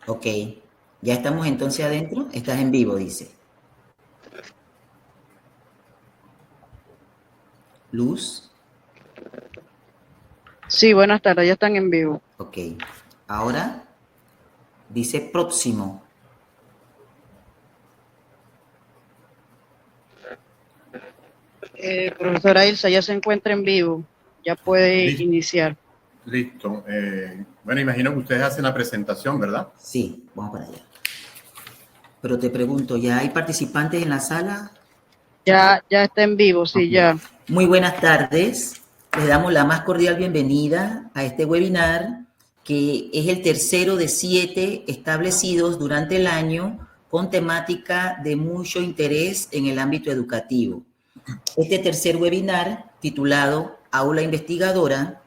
Ok, ya estamos entonces adentro. Estás en vivo, dice. Luz. Sí, buenas tardes, ya están en vivo. Ok, ahora dice próximo. Profesora Ilsa, ya se encuentra en vivo, ya puede iniciar. Listo. Bueno, imagino que ustedes hacen la presentación, ¿verdad? Sí, vamos para allá. Pero te pregunto, ¿ya hay participantes en la sala? Ya está en vivo, sí, Okay. ya. Muy buenas tardes. Les damos la más cordial bienvenida a este webinar, que es el tercero de 7 establecidos durante el año con temática de mucho interés en el ámbito educativo. Este tercer webinar, titulado Aula Investigadora,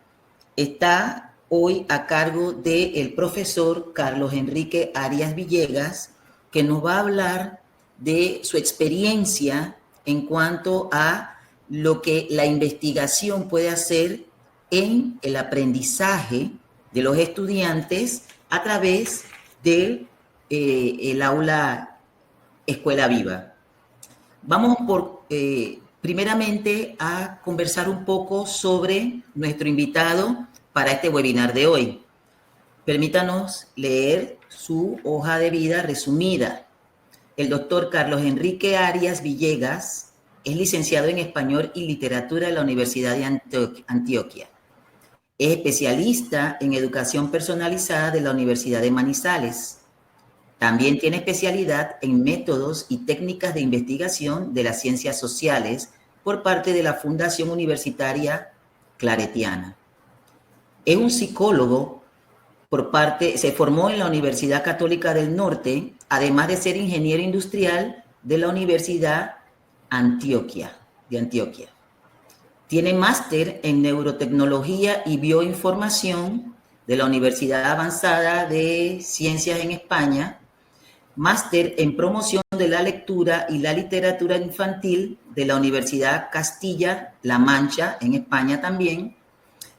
está hoy a cargo del profesor Carlos Enrique Arias Villegas, que nos va a hablar de su experiencia en cuanto a lo que la investigación puede hacer en el aprendizaje de los estudiantes a través del el aula Escuela Viva. Vamos primeramente a conversar un poco sobre nuestro invitado para este webinar de hoy. Permítanos leer su hoja de vida resumida. El doctor Carlos Enrique Arias Villegas es licenciado en Español y Literatura de la Universidad de Antioquia. Es especialista en Educación Personalizada de la Universidad de Manizales. También tiene especialidad en métodos y técnicas de investigación de las ciencias sociales por parte de la Fundación Universitaria Claretiana. Es un psicólogo se formó en la Universidad Católica del Norte, además de ser ingeniero industrial de la Universidad de Antioquia. Tiene máster en neurotecnología y bioinformación de la Universidad Avanzada de Ciencias en España, máster en promoción de la lectura y la literatura infantil de la Universidad Castilla-La Mancha, en España también,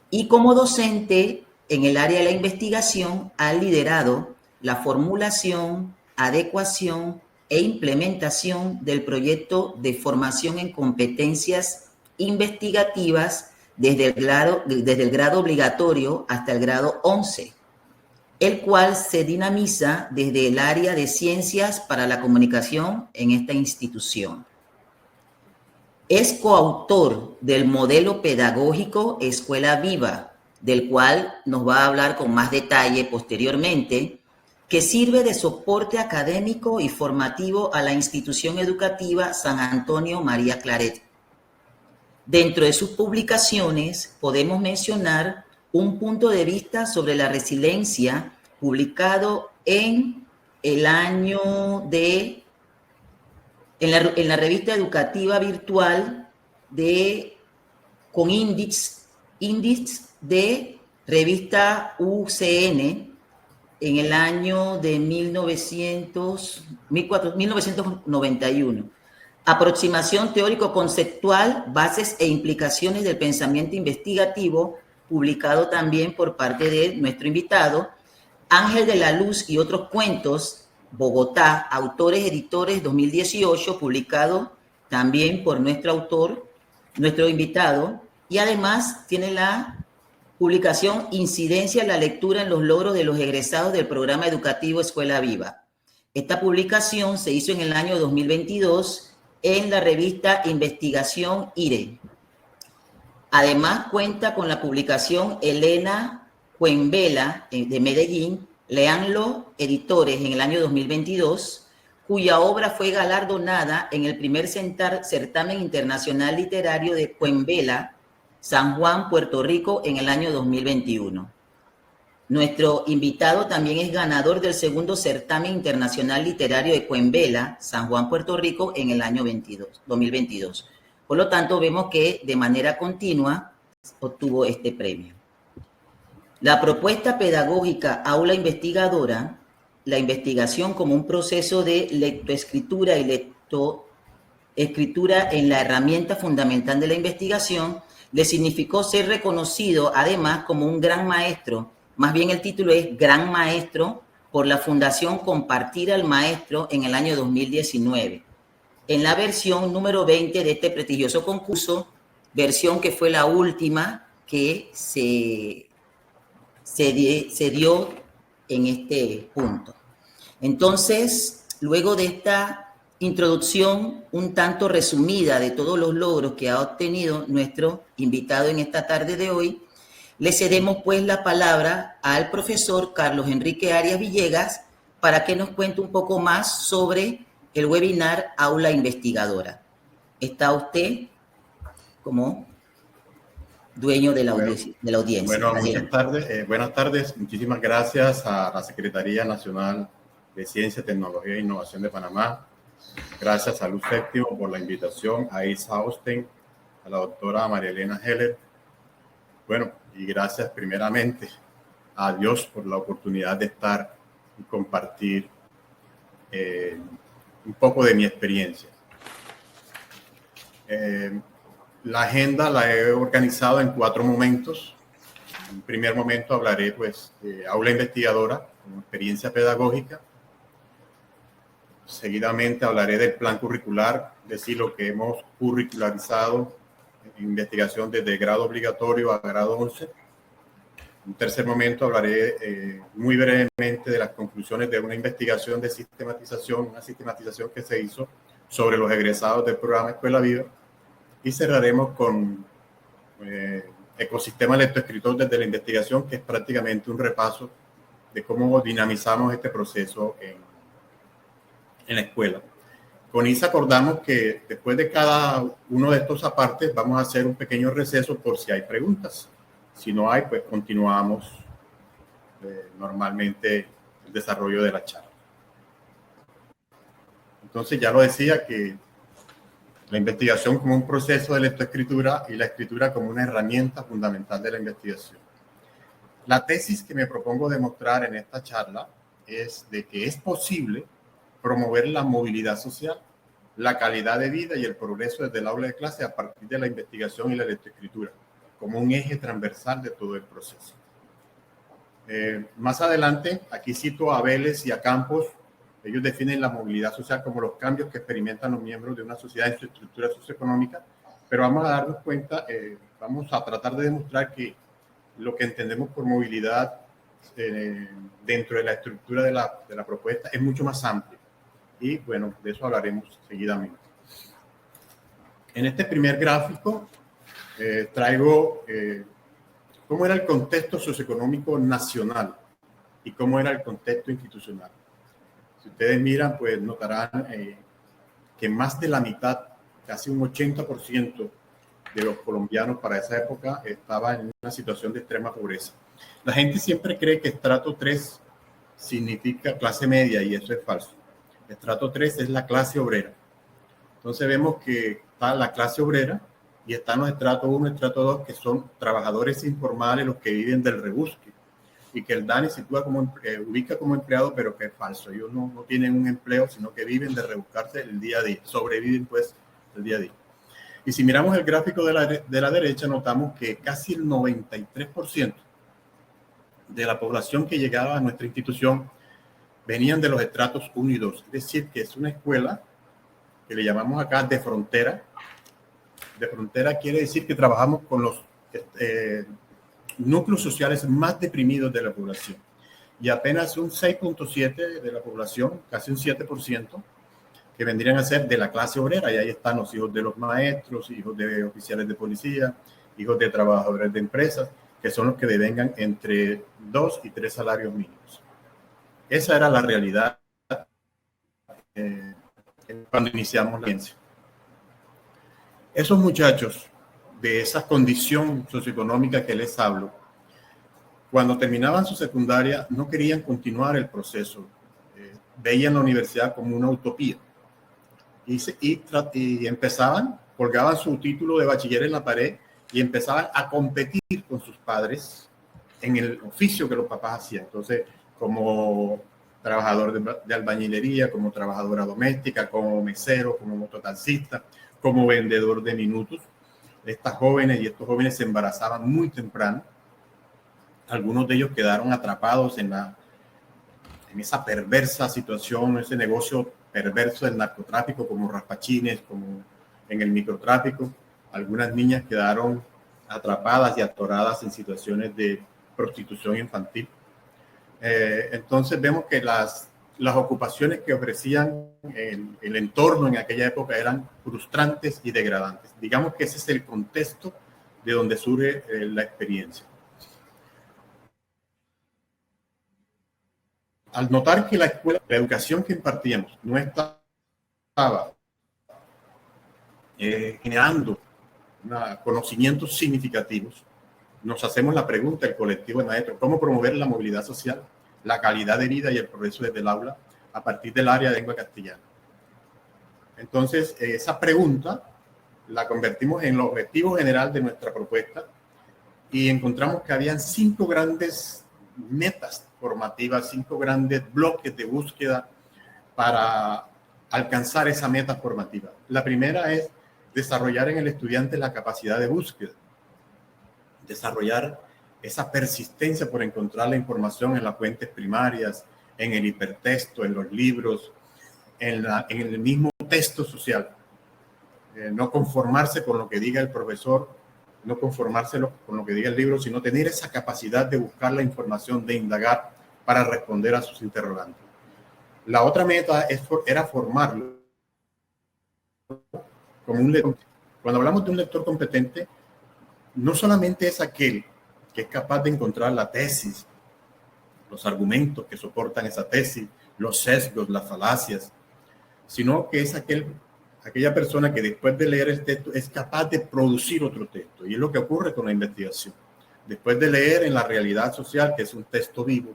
y como docente en el área de la investigación ha liderado la formulación, adecuación e implementación del proyecto de formación en competencias investigativas desde el grado obligatorio hasta el grado 11, el cual se dinamiza desde el área de ciencias para la comunicación en esta institución. Es coautor del modelo pedagógico Escuela Viva, del cual nos va a hablar con más detalle posteriormente, que sirve de soporte académico y formativo a la institución educativa San Antonio María Claret. Dentro de sus publicaciones podemos mencionar un punto de vista sobre la resiliencia, publicado en el año de en la revista educativa virtual con índice de revista UCN en el año de 1991. Aproximación teórico-conceptual, bases e implicaciones del pensamiento investigativo, publicado también por parte de nuestro invitado. Ángel de la Luz y otros cuentos, Bogotá, autores, editores, 2018, publicado también por nuestro invitado, y además tiene la publicación Incidencia en la lectura en los logros de los egresados del programa educativo Escuela Viva. Esta publicación se hizo en el año 2022 en la revista Investigación IRE. Además cuenta con la publicación Elena Cuenvela de Medellín, Léanlo, editores, en el año 2022, cuya obra fue galardonada en el primer certamen internacional literario de Cuenvela, San Juan, Puerto Rico, en el año 2021. Nuestro invitado también es ganador del segundo certamen internacional literario de Cuenvela, San Juan, Puerto Rico, en el año 2022. Por lo tanto, vemos que de manera continua obtuvo este premio. La propuesta pedagógica Aula Investigadora, la investigación como un proceso de lectoescritura y lectoescritura en la herramienta fundamental de la investigación, le significó ser reconocido además como un gran maestro. Más bien el título es Gran Maestro por la Fundación Compartir al Maestro en el año 2019, en la versión número 20 de este prestigioso concurso, versión que fue la última que se dio en este punto. Entonces, luego de esta introducción un tanto resumida de todos los logros que ha obtenido nuestro invitado en esta tarde de hoy, le cedemos pues la palabra al profesor Carlos Enrique Arias Villegas para que nos cuente un poco más sobre el webinar Aula Investigadora. Está usted como dueño de la audiencia. Bueno, buenas tardes. Muchísimas gracias a la Secretaría Nacional de Ciencia, Tecnología e Innovación de Panamá. Gracias a Luz Séptimo por la invitación, a Isa Austin, a la doctora María Elena Heller. Bueno, y gracias primeramente a Dios por la oportunidad de estar y compartir un poco de mi experiencia. La agenda la he organizado en 4 momentos. En un primer momento hablaré pues de aula investigadora, como experiencia pedagógica. Seguidamente hablaré del plan curricular, es decir, lo que hemos curricularizado en investigación desde grado obligatorio a grado 11. En un tercer momento hablaré muy brevemente de las conclusiones de una investigación de sistematización, una sistematización que se hizo sobre los egresados del programa Escuela Viva. Y cerraremos con ecosistema lectoescritor desde la investigación, que es prácticamente un repaso de cómo dinamizamos este proceso en la escuela. Con Isa acordamos que después de cada uno de estos apartes vamos a hacer un pequeño receso por si hay preguntas. Si no hay, pues continuamos normalmente el desarrollo de la charla. Entonces ya lo decía que la investigación como un proceso de lectoescritura y la escritura como una herramienta fundamental de la investigación. La tesis que me propongo demostrar en esta charla es de que es posible promover la movilidad social, la calidad de vida y el progreso desde el aula de clase a partir de la investigación y la lectoescritura, como un eje transversal de todo el proceso. Más adelante, aquí cito a Vélez y a Campos. Ellos definen la movilidad social como los cambios que experimentan los miembros de una sociedad en su estructura socioeconómica, pero vamos a darnos cuenta, vamos a tratar de demostrar que lo que entendemos por movilidad dentro de la estructura de la propuesta es mucho más amplio. Y bueno, de eso hablaremos seguidamente. En este primer gráfico traigo cómo era el contexto socioeconómico nacional y cómo era el contexto institucional. Si ustedes miran, pues notarán que más de la mitad, casi un 80% de los colombianos para esa época estaba en una situación de extrema pobreza. La gente siempre cree que estrato 3 significa clase media y eso es falso. Estrato 3 es la clase obrera. Entonces vemos que está la clase obrera y están los estrato 1 y estrato 2 que son trabajadores informales, los que viven del rebusque y que el DANE ubica como empleado, pero que es falso. Ellos no tienen un empleo, sino que viven de rebuscarse el día a día, sobreviven pues el día a día. Y si miramos el gráfico de la derecha, notamos que casi el 93% de la población que llegaba a nuestra institución venían de los estratos 1 y 2. Es decir, que es una escuela que le llamamos acá de frontera. De frontera quiere decir que trabajamos con los núcleos sociales más deprimidos de la población. Y apenas un 6.7% de la población, casi un 7%, que vendrían a ser de la clase obrera. Y ahí están los hijos de los maestros, hijos de oficiales de policía, hijos de trabajadores de empresas, que son los que devengan entre 2 y 3 salarios mínimos. Esa era la realidad cuando iniciamos la ciencia. Esos muchachos de esa condición socioeconómica que les hablo, cuando terminaban su secundaria no querían continuar el proceso. Veían la universidad como una utopía. Y empezaban, colgaban su título de bachiller en la pared y empezaban a competir con sus padres en el oficio que los papás hacían. Entonces, como trabajador de albañilería, como trabajadora doméstica, como mesero, como mototaxista, como vendedor de minutos. Estas jóvenes y estos jóvenes se embarazaban muy temprano. Algunos de ellos quedaron atrapados en en esa perversa situación, ese negocio perverso del narcotráfico, como raspachines, como en el microtráfico. Algunas niñas quedaron atrapadas y atoradas en situaciones de prostitución infantil. Entonces vemos que las ocupaciones que ofrecían el entorno en aquella época eran frustrantes y degradantes. Digamos que ese es el contexto de donde surge la experiencia. Al notar que la escuela, la educación que impartíamos no estaba generando conocimientos significativos, nos hacemos la pregunta, el colectivo de maestros, ¿cómo promover la movilidad social, la calidad de vida y el progreso desde el aula a partir del área de lengua castellana? Entonces, esa pregunta la convertimos en el objetivo general de nuestra propuesta y encontramos que habían 5 grandes metas formativas, 5 grandes bloques de búsqueda para alcanzar esa meta formativa. La primera es desarrollar en el estudiante la capacidad de búsqueda, desarrollar esa persistencia por encontrar la información en las fuentes primarias, en el hipertexto, en los libros, en el mismo texto social. No conformarse con lo que diga el profesor, no conformarse con lo que diga el libro, sino tener esa capacidad de buscar la información, de indagar para responder a sus interrogantes. La otra meta era formarlo como un lector. Cuando hablamos de un lector competente, no solamente es aquel que es capaz de encontrar la tesis, los argumentos que soportan esa tesis, los sesgos, las falacias, sino que es aquella persona que después de leer el texto es capaz de producir otro texto. Y es lo que ocurre con la investigación. Después de leer en la realidad social, que es un texto vivo,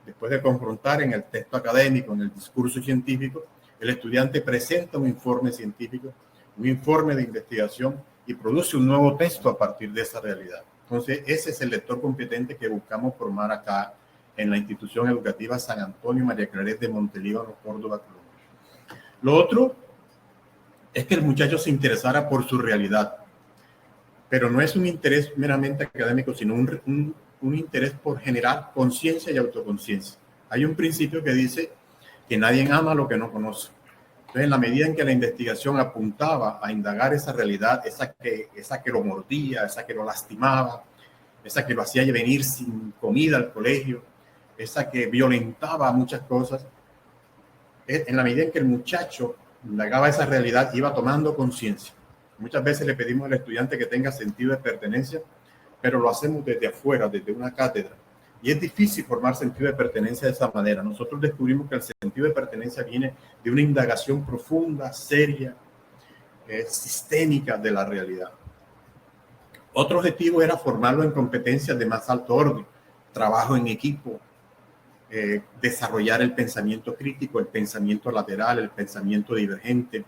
después de confrontar en el texto académico, en el discurso científico, el estudiante presenta un informe científico, un informe de investigación y produce un nuevo texto a partir de esa realidad. Entonces, ese es el lector competente que buscamos formar acá en la institución educativa San Antonio María Claret de Montelíbano, Córdoba, Colombia. Lo otro es que el muchacho se interesara por su realidad, pero no es un interés meramente académico, sino un interés por generar conciencia y autoconciencia. Hay un principio que dice que nadie ama lo que no conoce. Entonces, en la medida en que la investigación apuntaba a indagar esa realidad, esa que lo mordía, esa que lo lastimaba, esa que lo hacía venir sin comida al colegio, esa que violentaba muchas cosas, en la medida en que el muchacho indagaba esa realidad, iba tomando conciencia. Muchas veces le pedimos al estudiante que tenga sentido de pertenencia, pero lo hacemos desde afuera, desde una cátedra. Y es difícil formar sentido de pertenencia de esa manera. Nosotros descubrimos que el sentido de pertenencia viene de una indagación profunda, seria, sistémica de la realidad. Otro objetivo era formarlo en competencias de más alto orden, trabajo en equipo, desarrollar el pensamiento crítico, el pensamiento lateral, el pensamiento divergente,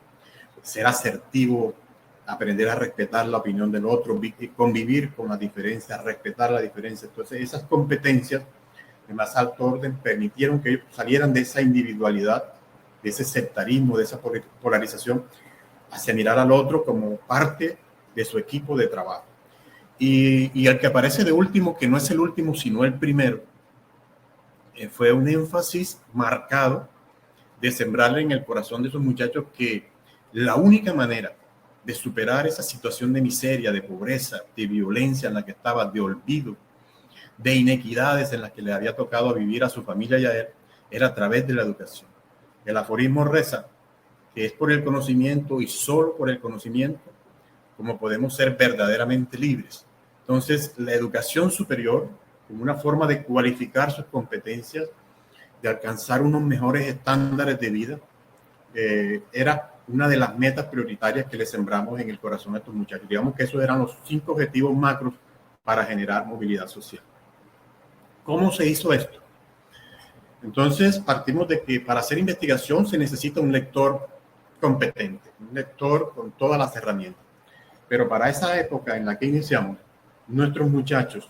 ser asertivo, aprender a respetar la opinión del otro, convivir con la diferencia, respetar la diferencia. Entonces, esas competencias de más alto orden permitieron que ellos salieran de esa individualidad, de ese sectarismo, de esa polarización, hacia mirar al otro como parte de su equipo de trabajo. Y el que aparece de último, que no es el último, sino el primero, fue un énfasis marcado de sembrarle en el corazón de esos muchachos que la única manera de superar esa situación de miseria, de pobreza, de violencia en la que estaba, de olvido, de inequidades en las que le había tocado vivir a su familia y a él, era a través de la educación. El aforismo reza que es por el conocimiento y solo por el conocimiento como podemos ser verdaderamente libres. Entonces, la educación superior, como una forma de cualificar sus competencias, de alcanzar unos mejores estándares de vida, era una de las metas prioritarias que le sembramos en el corazón a estos muchachos. Digamos que esos eran los 5 objetivos macros para generar movilidad social. ¿Cómo se hizo esto? Entonces, partimos de que para hacer investigación se necesita un lector competente, un lector con todas las herramientas. Pero para esa época en la que iniciamos, nuestros muchachos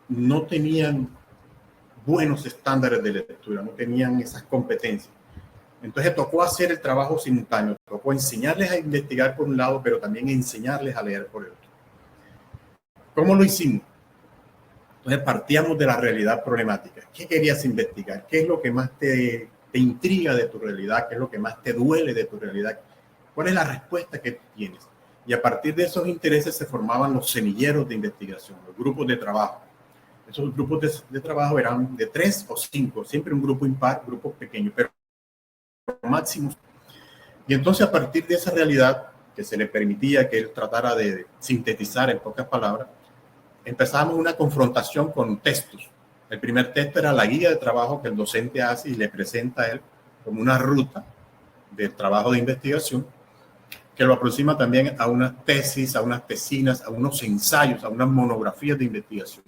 no tenían buenos estándares de lectura, no tenían esas competencias. Entonces tocó hacer el trabajo simultáneo, tocó enseñarles a investigar por un lado, pero también enseñarles a leer por el otro. ¿Cómo lo hicimos? Entonces partíamos de la realidad problemática. ¿Qué querías investigar? ¿Qué es lo que más te intriga de tu realidad? ¿Qué es lo que más te duele de tu realidad? ¿Cuál es la respuesta que tienes? Y a partir de esos intereses se formaban los semilleros de investigación, los grupos de trabajo. Esos grupos de trabajo eran de 3 o 5, siempre un grupo impar, grupos pequeños, pero máximo. Y entonces a partir de esa realidad que se le permitía que él tratara de sintetizar en pocas palabras, empezamos una confrontación con textos. El primer texto era la guía de trabajo que el docente hace y le presenta a él como una ruta del trabajo de investigación, que lo aproxima también a unas tesis, a unas tesinas, a unos ensayos, a unas monografías de investigación.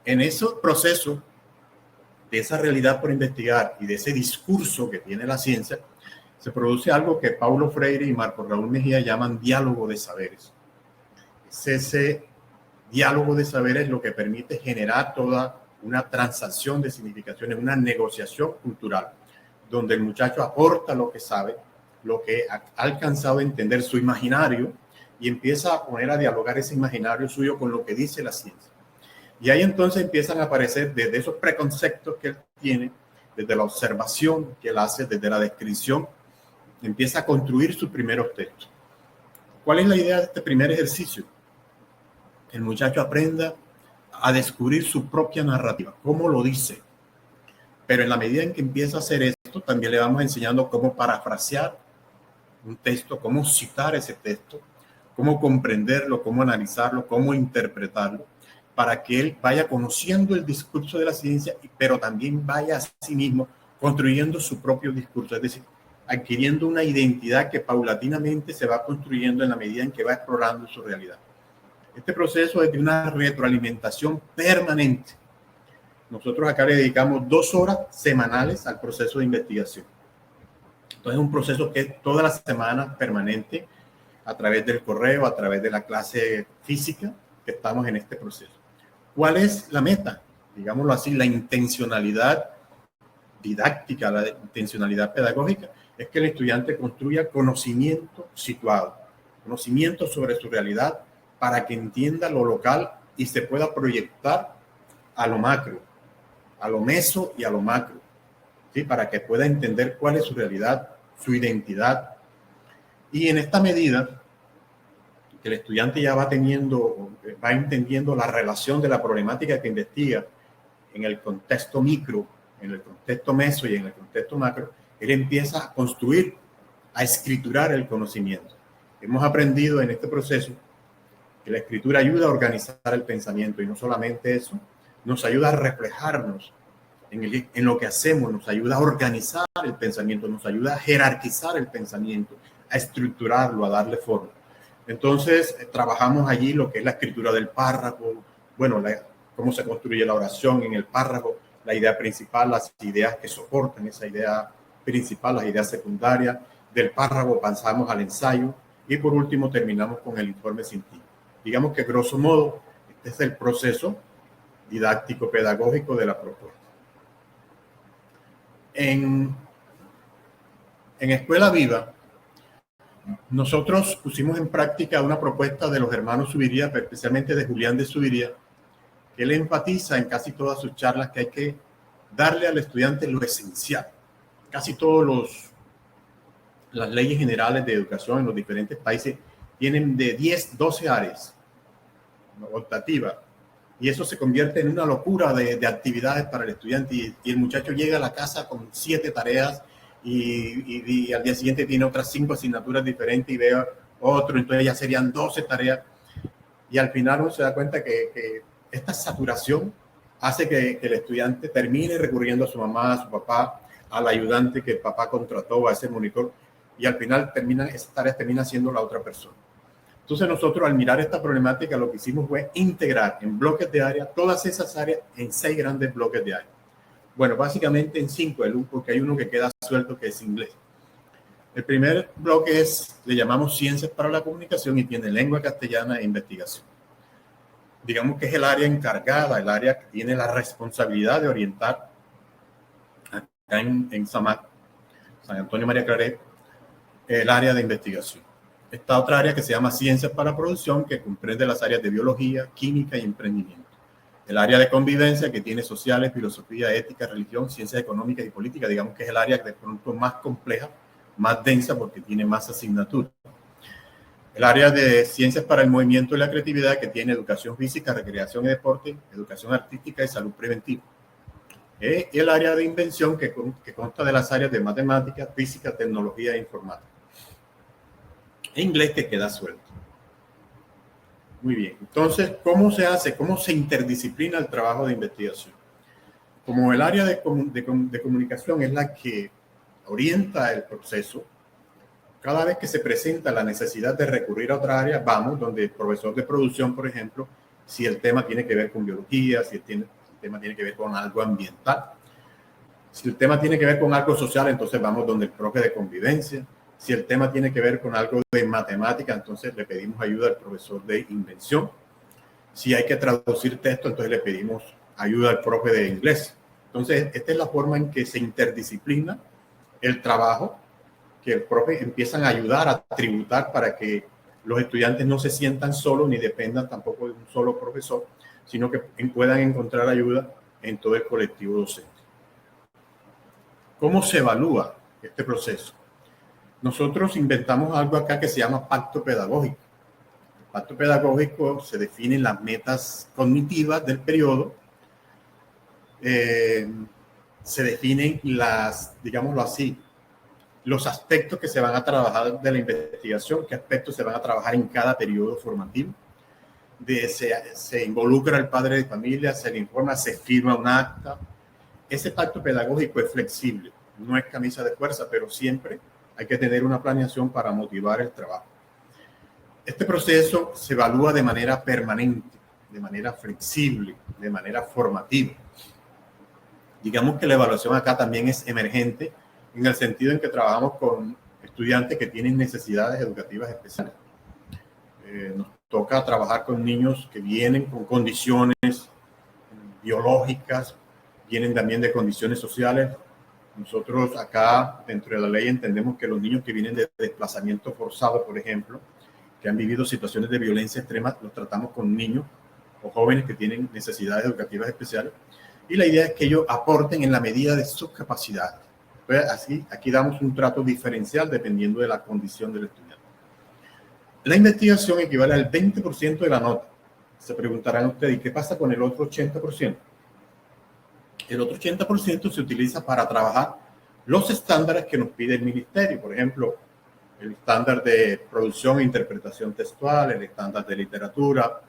En ese proceso de esa realidad por investigar y de ese discurso que tiene la ciencia, se produce algo que Paulo Freire y Marco Raúl Mejía llaman diálogo de saberes. Es ese diálogo de saberes lo que permite generar toda una transacción de significaciones, una negociación cultural, donde el muchacho aporta lo que sabe, lo que ha alcanzado a entender su imaginario y empieza a poner a dialogar ese imaginario suyo con lo que dice la ciencia. Y ahí entonces empiezan a aparecer desde esos preconceptos que él tiene, desde la observación que él hace, desde la descripción, empieza a construir sus primeros textos. ¿Cuál es la idea de este primer ejercicio? Que el muchacho aprenda a descubrir su propia narrativa, cómo lo dice. Pero en la medida en que empieza a hacer esto, también le vamos enseñando cómo parafrasear un texto, cómo citar ese texto, cómo comprenderlo, cómo analizarlo, cómo interpretarlo, para que él vaya conociendo el discurso de la ciencia, pero también vaya a sí mismo construyendo su propio discurso, es decir, adquiriendo una identidad que paulatinamente se va construyendo en la medida en que va explorando su realidad. Este proceso es de una retroalimentación permanente. Nosotros acá le dedicamos 2 horas semanales al proceso de investigación. Entonces es un proceso que es toda la semana permanente, a través del correo, a través de la clase física, que estamos en este proceso. ¿Cuál es la meta? Digámoslo así, la intencionalidad didáctica, la intencionalidad pedagógica, es que el estudiante construya conocimiento situado, conocimiento sobre su realidad, para que entienda lo local y se pueda proyectar a lo macro, a lo meso y a lo macro, ¿sí? Para que pueda entender cuál es su realidad, su identidad. Y en esta medida, que el estudiante ya va entendiendo la relación de la problemática que investiga en el contexto micro, en el contexto meso y en el contexto macro, él empieza a construir, a escriturar el conocimiento. Hemos aprendido en este proceso que la escritura ayuda a organizar el pensamiento, y no solamente eso, nos ayuda a reflejarnos en lo que hacemos, nos ayuda a organizar el pensamiento, nos ayuda a jerarquizar el pensamiento, a estructurarlo, a darle forma. Entonces, trabajamos allí lo que es la escritura del párrafo, bueno, cómo se construye la oración en el párrafo, la idea principal, las ideas que soportan esa idea principal, las ideas secundarias. Del párrafo pasamos al ensayo y por último terminamos con el informe científico. Digamos que grosso modo, este es el proceso didáctico pedagógico de la propuesta. En Escuela Viva, nosotros pusimos en práctica una propuesta de los hermanos Subiría, especialmente de Julián de Subiría, que él enfatiza en casi todas sus charlas que hay que darle al estudiante lo esencial. Casi todas las leyes generales de educación en los diferentes países tienen de 10, 12 áreas optativas, y eso se convierte en una locura de actividades para el estudiante, y el muchacho llega a la casa con 7 tareas y al día siguiente tiene otras 5 asignaturas diferentes y ve otro, entonces ya serían 12 tareas, y al final uno se da cuenta que esta saturación hace que el estudiante termine recurriendo a su mamá, a su papá, al ayudante que el papá contrató, a ese monitor, y al final esas tareas termina haciendo la otra persona. Entonces nosotros, al mirar esta problemática, lo que hicimos fue integrar en bloques de área todas esas áreas en 6 grandes bloques de área. Bueno, básicamente en 5, porque hay uno que queda suelto, que es inglés. El primer bloque le llamamos Ciencias para la Comunicación, y tiene lengua castellana e investigación. Digamos que es el área encargada, el área que tiene la responsabilidad de orientar acá en San Antonio María Claret, el área de investigación. Esta otra área que se llama Ciencias para la Producción, que comprende las áreas de biología, química y emprendimiento. El área de convivencia, que tiene sociales, filosofía, ética, religión, ciencias económicas y política, digamos que es el área de pronto más compleja, más densa porque tiene más asignaturas. El área de ciencias para el movimiento y la creatividad, que tiene educación física, recreación y deporte, educación artística y salud preventiva. Y el área de invención, que consta de las áreas de matemáticas, física, tecnología e informática. E inglés, que queda suelto. Muy bien. Entonces, ¿cómo se hace? ¿Cómo se interdisciplina el trabajo de investigación? Como el área de comunicación es la que orienta el proceso, cada vez que se presenta la necesidad de recurrir a otra área, vamos donde el profesor de producción, por ejemplo, si el tema tiene que ver con biología, si el tema tiene que ver con algo ambiental. Si el tema tiene que ver con algo social, entonces vamos donde el profe de convivencia. Si el tema tiene que ver con algo de matemática, entonces le pedimos ayuda al profesor de invención. Si hay que traducir texto, entonces le pedimos ayuda al profe de inglés. Entonces, esta es la forma en que se interdisciplina el trabajo, que el profe empiezan a ayudar a tributar para que los estudiantes no se sientan solos ni dependan tampoco de un solo profesor, sino que puedan encontrar ayuda en todo el colectivo docente. ¿Cómo se evalúa este proceso? Nosotros inventamos algo acá que se llama pacto pedagógico. El pacto pedagógico se definen las metas cognitivas del periodo, se definen digámoslo así, los aspectos que se van a trabajar de la investigación, qué aspectos se van a trabajar en cada periodo formativo. Se involucra al padre de familia, se le informa, se firma un acta. Ese pacto pedagógico es flexible, no es camisa de fuerza, pero siempre hay que tener una planeación para motivar el trabajo. Este proceso se evalúa de manera permanente, de manera flexible, de manera formativa. Digamos que la evaluación acá también es emergente en el sentido en que trabajamos con estudiantes que tienen necesidades educativas especiales. Nos toca trabajar con niños que vienen con condiciones biológicas, vienen también de condiciones sociales. Nosotros acá, dentro de la ley, entendemos que los niños que vienen de desplazamiento forzado, por ejemplo, que han vivido situaciones de violencia extrema, los tratamos con niños o jóvenes que tienen necesidades educativas especiales. Y la idea es que ellos aporten en la medida de sus capacidades. Entonces, así, aquí damos un trato diferencial dependiendo de la condición del estudiante. La investigación equivale al 20% de la nota. Se preguntarán ustedes, ¿y qué pasa con el otro 80%? El otro 80% se utiliza para trabajar los estándares que nos pide el ministerio. Por ejemplo, el estándar de producción e interpretación textual, el estándar de literatura,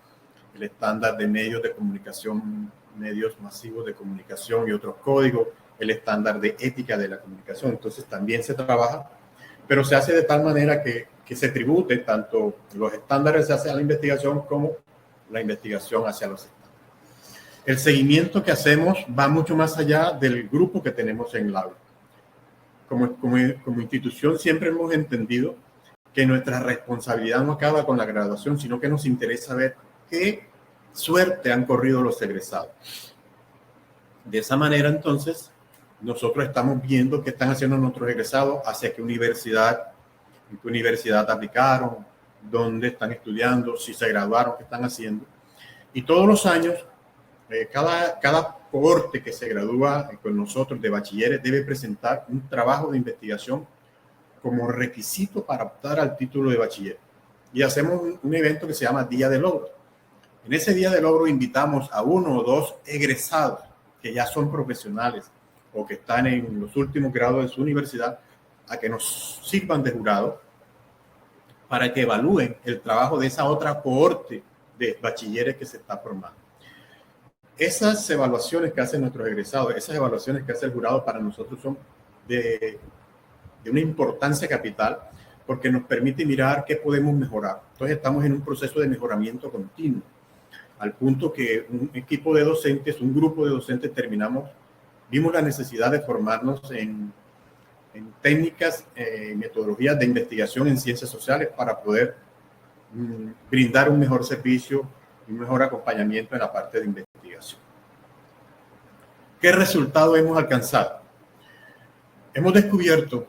el estándar de medios de comunicación, medios masivos de comunicación y otros códigos, el estándar de ética de la comunicación. Entonces también se trabaja, pero se hace de tal manera que se tribute tanto los estándares hacia la investigación como la investigación hacia los estándares. El seguimiento que hacemos va mucho más allá del grupo que tenemos en el aula. Como institución siempre hemos entendido que nuestra responsabilidad no acaba con la graduación, sino que nos interesa ver qué suerte han corrido los egresados. De esa manera, entonces, nosotros estamos viendo qué están haciendo nuestros egresados, hacia qué universidad aplicaron, dónde están estudiando, si se graduaron, qué están haciendo. Y todos los años, cada cohorte que se gradúa con nosotros de bachilleres debe presentar un trabajo de investigación como requisito para optar al título de bachiller. Y hacemos un evento que se llama Día de Logro. En ese Día de Logro invitamos a 1 o 2 egresados que ya son profesionales o que están en los últimos grados de su universidad a que nos sirvan de jurado para que evalúen el trabajo de esa otra cohorte de bachilleres que se está formando. Esas evaluaciones que hacen nuestros egresados, esas evaluaciones que hace el jurado para nosotros son de una importancia capital porque nos permite mirar qué podemos mejorar. Entonces estamos en un proceso de mejoramiento continuo, al punto que un equipo de docentes, un grupo de docentes vimos la necesidad de formarnos en técnicas, metodologías de investigación en ciencias sociales para poder brindar un mejor servicio y un mejor acompañamiento en la parte de investigación. ¿Qué resultado hemos alcanzado? Hemos descubierto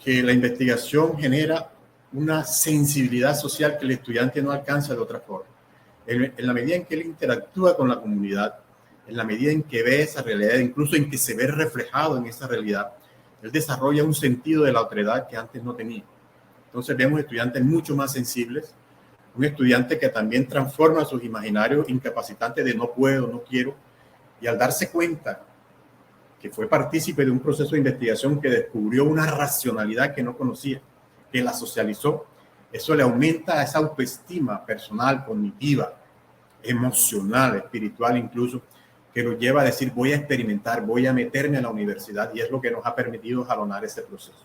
que la investigación genera una sensibilidad social que el estudiante no alcanza de otra forma. En la medida en que él interactúa con la comunidad, en la medida en que ve esa realidad, incluso en que se ve reflejado en esa realidad, él desarrolla un sentido de la otredad que antes no tenía. Entonces vemos estudiantes mucho más sensibles, un estudiante que también transforma sus imaginarios incapacitantes de no puedo, no quiero, y al darse cuenta que fue partícipe de un proceso de investigación que descubrió una racionalidad que no conocía, que la socializó, eso le aumenta esa autoestima personal, cognitiva, emocional, espiritual incluso, que nos lleva a decir voy a experimentar, voy a meterme a la universidad, y es lo que nos ha permitido jalonar ese proceso.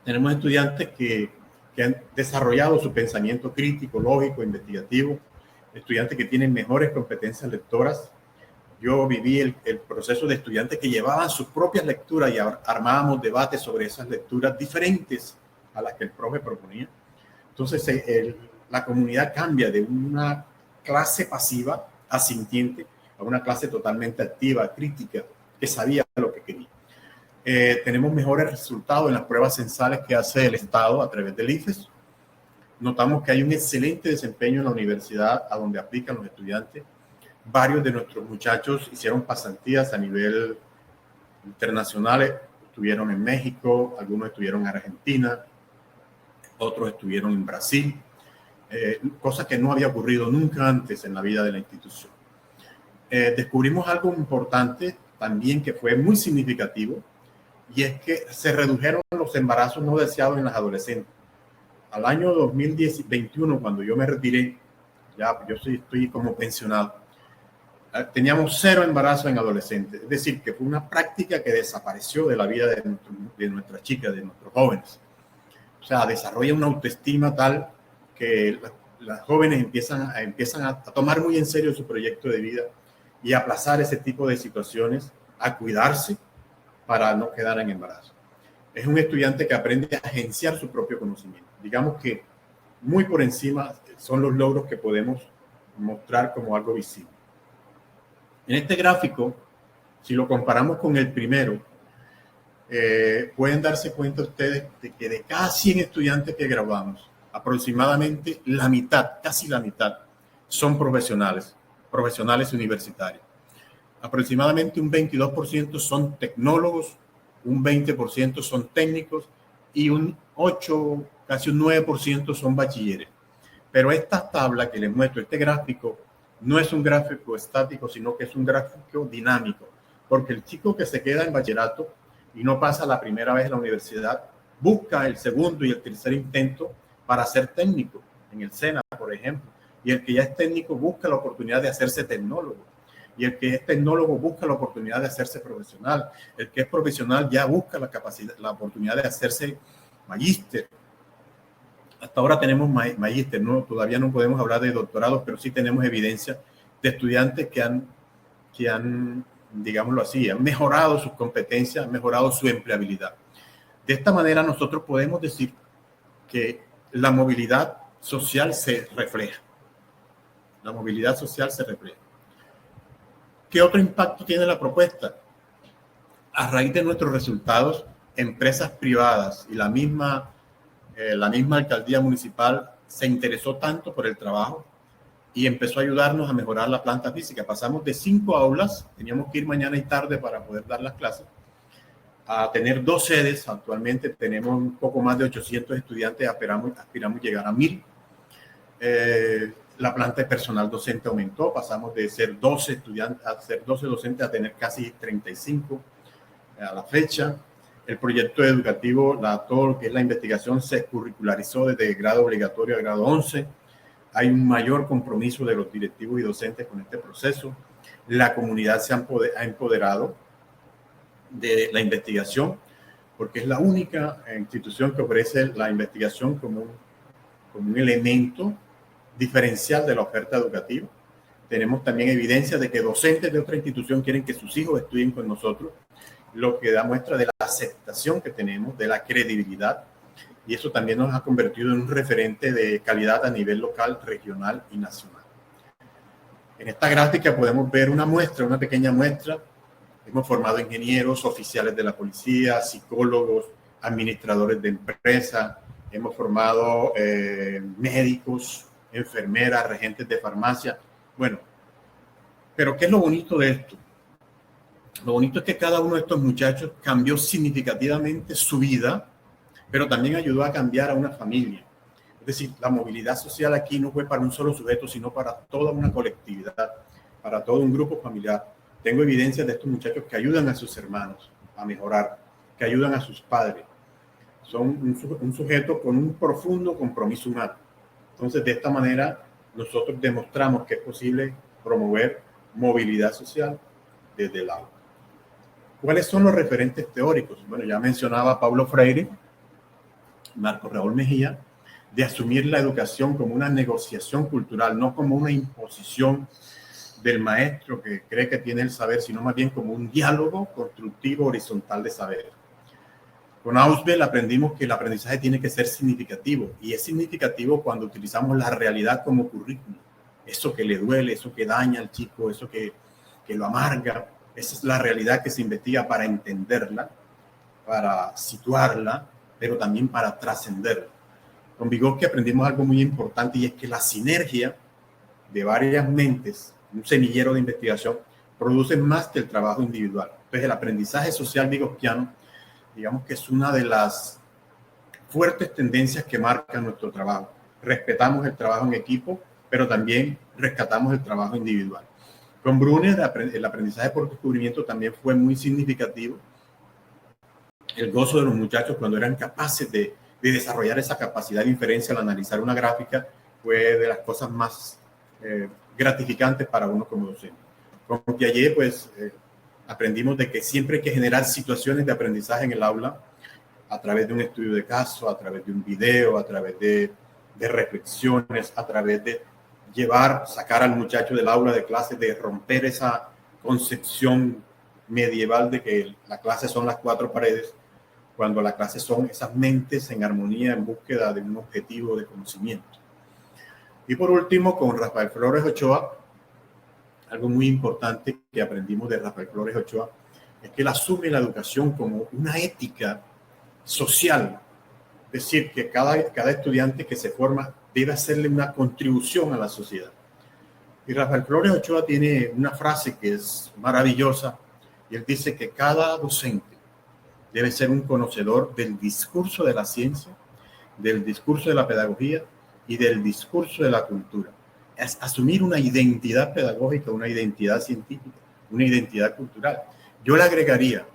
Tenemos estudiantes que han desarrollado su pensamiento crítico, lógico, investigativo, estudiantes que tienen mejores competencias lectoras. Yo viví el proceso de estudiantes que llevaban sus propias lecturas y armábamos debates sobre esas lecturas diferentes a las que el profe proponía. Entonces la comunidad cambia de una clase pasiva, asintiente, a una clase totalmente activa, crítica, que sabía lo que quería. Tenemos mejores resultados en las pruebas censales que hace el Estado a través del IFES. Notamos que hay un excelente desempeño en la universidad a donde aplican los estudiantes. Varios de nuestros muchachos hicieron pasantías a nivel internacional, estuvieron en México, algunos estuvieron en Argentina, otros estuvieron en Brasil, cosa que no había ocurrido nunca antes en la vida de la institución. Descubrimos algo importante también que fue muy significativo, y es que se redujeron los embarazos no deseados en las adolescentes. Al año 2021, cuando yo me retiré, ya yo estoy como pensionado, teníamos 0 embarazos en adolescentes. Es decir, que fue una práctica que desapareció de la vida de nuestras chicas, de nuestros jóvenes. O sea, desarrolla una autoestima tal que las jóvenes empiezan a tomar muy en serio su proyecto de vida y a aplazar ese tipo de situaciones, a cuidarse para no quedar en embarazo. Es un estudiante que aprende a agenciar su propio conocimiento. Digamos que muy por encima son los logros que podemos mostrar como algo visible. En este gráfico, si lo comparamos con el primero, pueden darse cuenta ustedes de que de cada 100 estudiantes que graduamos, aproximadamente la mitad, casi la mitad, son profesionales universitarios. Aproximadamente un 22% son tecnólogos, un 20% son técnicos y un 8, casi un 9% son bachilleres. Pero esta tabla que les muestro, este gráfico, no es un gráfico estático, sino que es un gráfico dinámico, porque el chico que se queda en bachillerato y no pasa la primera vez en la universidad, busca el segundo y el tercer intento para ser técnico, en el SENA, por ejemplo, y el que ya es técnico busca la oportunidad de hacerse tecnólogo. Y el que es tecnólogo busca la oportunidad de hacerse profesional. El que es profesional ya busca la oportunidad de hacerse magíster. Hasta ahora tenemos magíster, ¿no? Todavía no podemos hablar de doctorados, pero sí tenemos evidencia de estudiantes que han, digámoslo así, han mejorado sus competencias, han mejorado su empleabilidad. De esta manera nosotros podemos decir que la movilidad social se refleja. La movilidad social se refleja. ¿Qué otro impacto tiene la propuesta? A raíz de nuestros resultados, empresas privadas y la misma alcaldía municipal se interesó tanto por el trabajo y empezó a ayudarnos a mejorar la planta física. Pasamos de 5 aulas, teníamos que ir mañana y tarde para poder dar las clases, a tener 2 sedes. Actualmente tenemos un poco más de 800 estudiantes, aspiramos llegar a 1000. La planta de personal docente aumentó, pasamos de ser 12 estudiantes a ser 12 docentes a tener casi 35 a la fecha. El proyecto educativo, todo lo que es la investigación, se curricularizó desde grado obligatorio a grado 11. Hay un mayor compromiso de los directivos y docentes con este proceso. La comunidad se ha empoderado de la investigación, porque es la única institución que ofrece la investigación como un elemento diferencial de la oferta educativa. Tenemos también evidencia de que docentes de otra institución quieren que sus hijos estudien con nosotros, lo que da muestra de la aceptación que tenemos, de la credibilidad, y eso también nos ha convertido en un referente de calidad a nivel local, regional y nacional. En esta gráfica podemos ver una pequeña muestra. Hemos formado ingenieros, oficiales de la policía, psicólogos, administradores de empresas, hemos formado médicos, enfermeras, regentes de farmacia. Bueno, Pero ¿qué es lo bonito de esto? Lo bonito es que cada uno de estos muchachos cambió significativamente su vida, pero también ayudó a cambiar a una familia. Es decir, la movilidad social aquí no fue para un solo sujeto, sino para toda una colectividad, para todo un grupo familiar. Tengo evidencias de estos muchachos que ayudan a sus hermanos a mejorar, que ayudan a sus padres. Son un sujeto con un profundo compromiso humano. Entonces, de esta manera, nosotros demostramos que es posible promover movilidad social desde el aula. ¿Cuáles son los referentes teóricos? Bueno, ya mencionaba Paulo Freire, Marco Raúl Mejía, de asumir la educación como una negociación cultural, no como una imposición del maestro que cree que tiene el saber, sino más bien como un diálogo constructivo horizontal de saber. Con Ausubel aprendimos que el aprendizaje tiene que ser significativo, y es significativo cuando utilizamos la realidad como currículum. Eso que le duele, eso que daña al chico, eso que lo amarga, esa es la realidad que se investiga para entenderla, para situarla, pero también para trascenderla. Con Vygotsky aprendimos algo muy importante, y es que la sinergia de varias mentes, un semillero de investigación, produce más que el trabajo individual. Entonces, el aprendizaje social vygotskiano, digamos que es una de las fuertes tendencias que marca nuestro trabajo. Respetamos el trabajo en equipo, pero también rescatamos el trabajo individual. Con Brunner, el aprendizaje por descubrimiento también fue muy significativo. El gozo de los muchachos cuando eran capaces de desarrollar esa capacidad de inferencia al analizar una gráfica fue de las cosas más gratificantes para uno como docente. Con Piaget, pues, aprendimos de que siempre hay que generar situaciones de aprendizaje en el aula a través de un estudio de caso, a través de un video, a través de reflexiones, a través de sacar al muchacho del aula de clase, de romper esa concepción medieval de que la clase son las cuatro paredes, cuando la clase son esas mentes en armonía en búsqueda de un objetivo de conocimiento. Y por último, con Rafael Flores Ochoa, algo muy importante que aprendimos de Rafael Flores Ochoa es que él asume la educación como una ética social. Es decir, que cada estudiante que se forma debe hacerle una contribución a la sociedad. Y Rafael Flores Ochoa tiene una frase que es maravillosa, y él dice que cada docente debe ser un conocedor del discurso de la ciencia, del discurso de la pedagogía y del discurso de la cultura. Es asumir una identidad pedagógica, una identidad científica, una identidad cultural. Yo le agregaría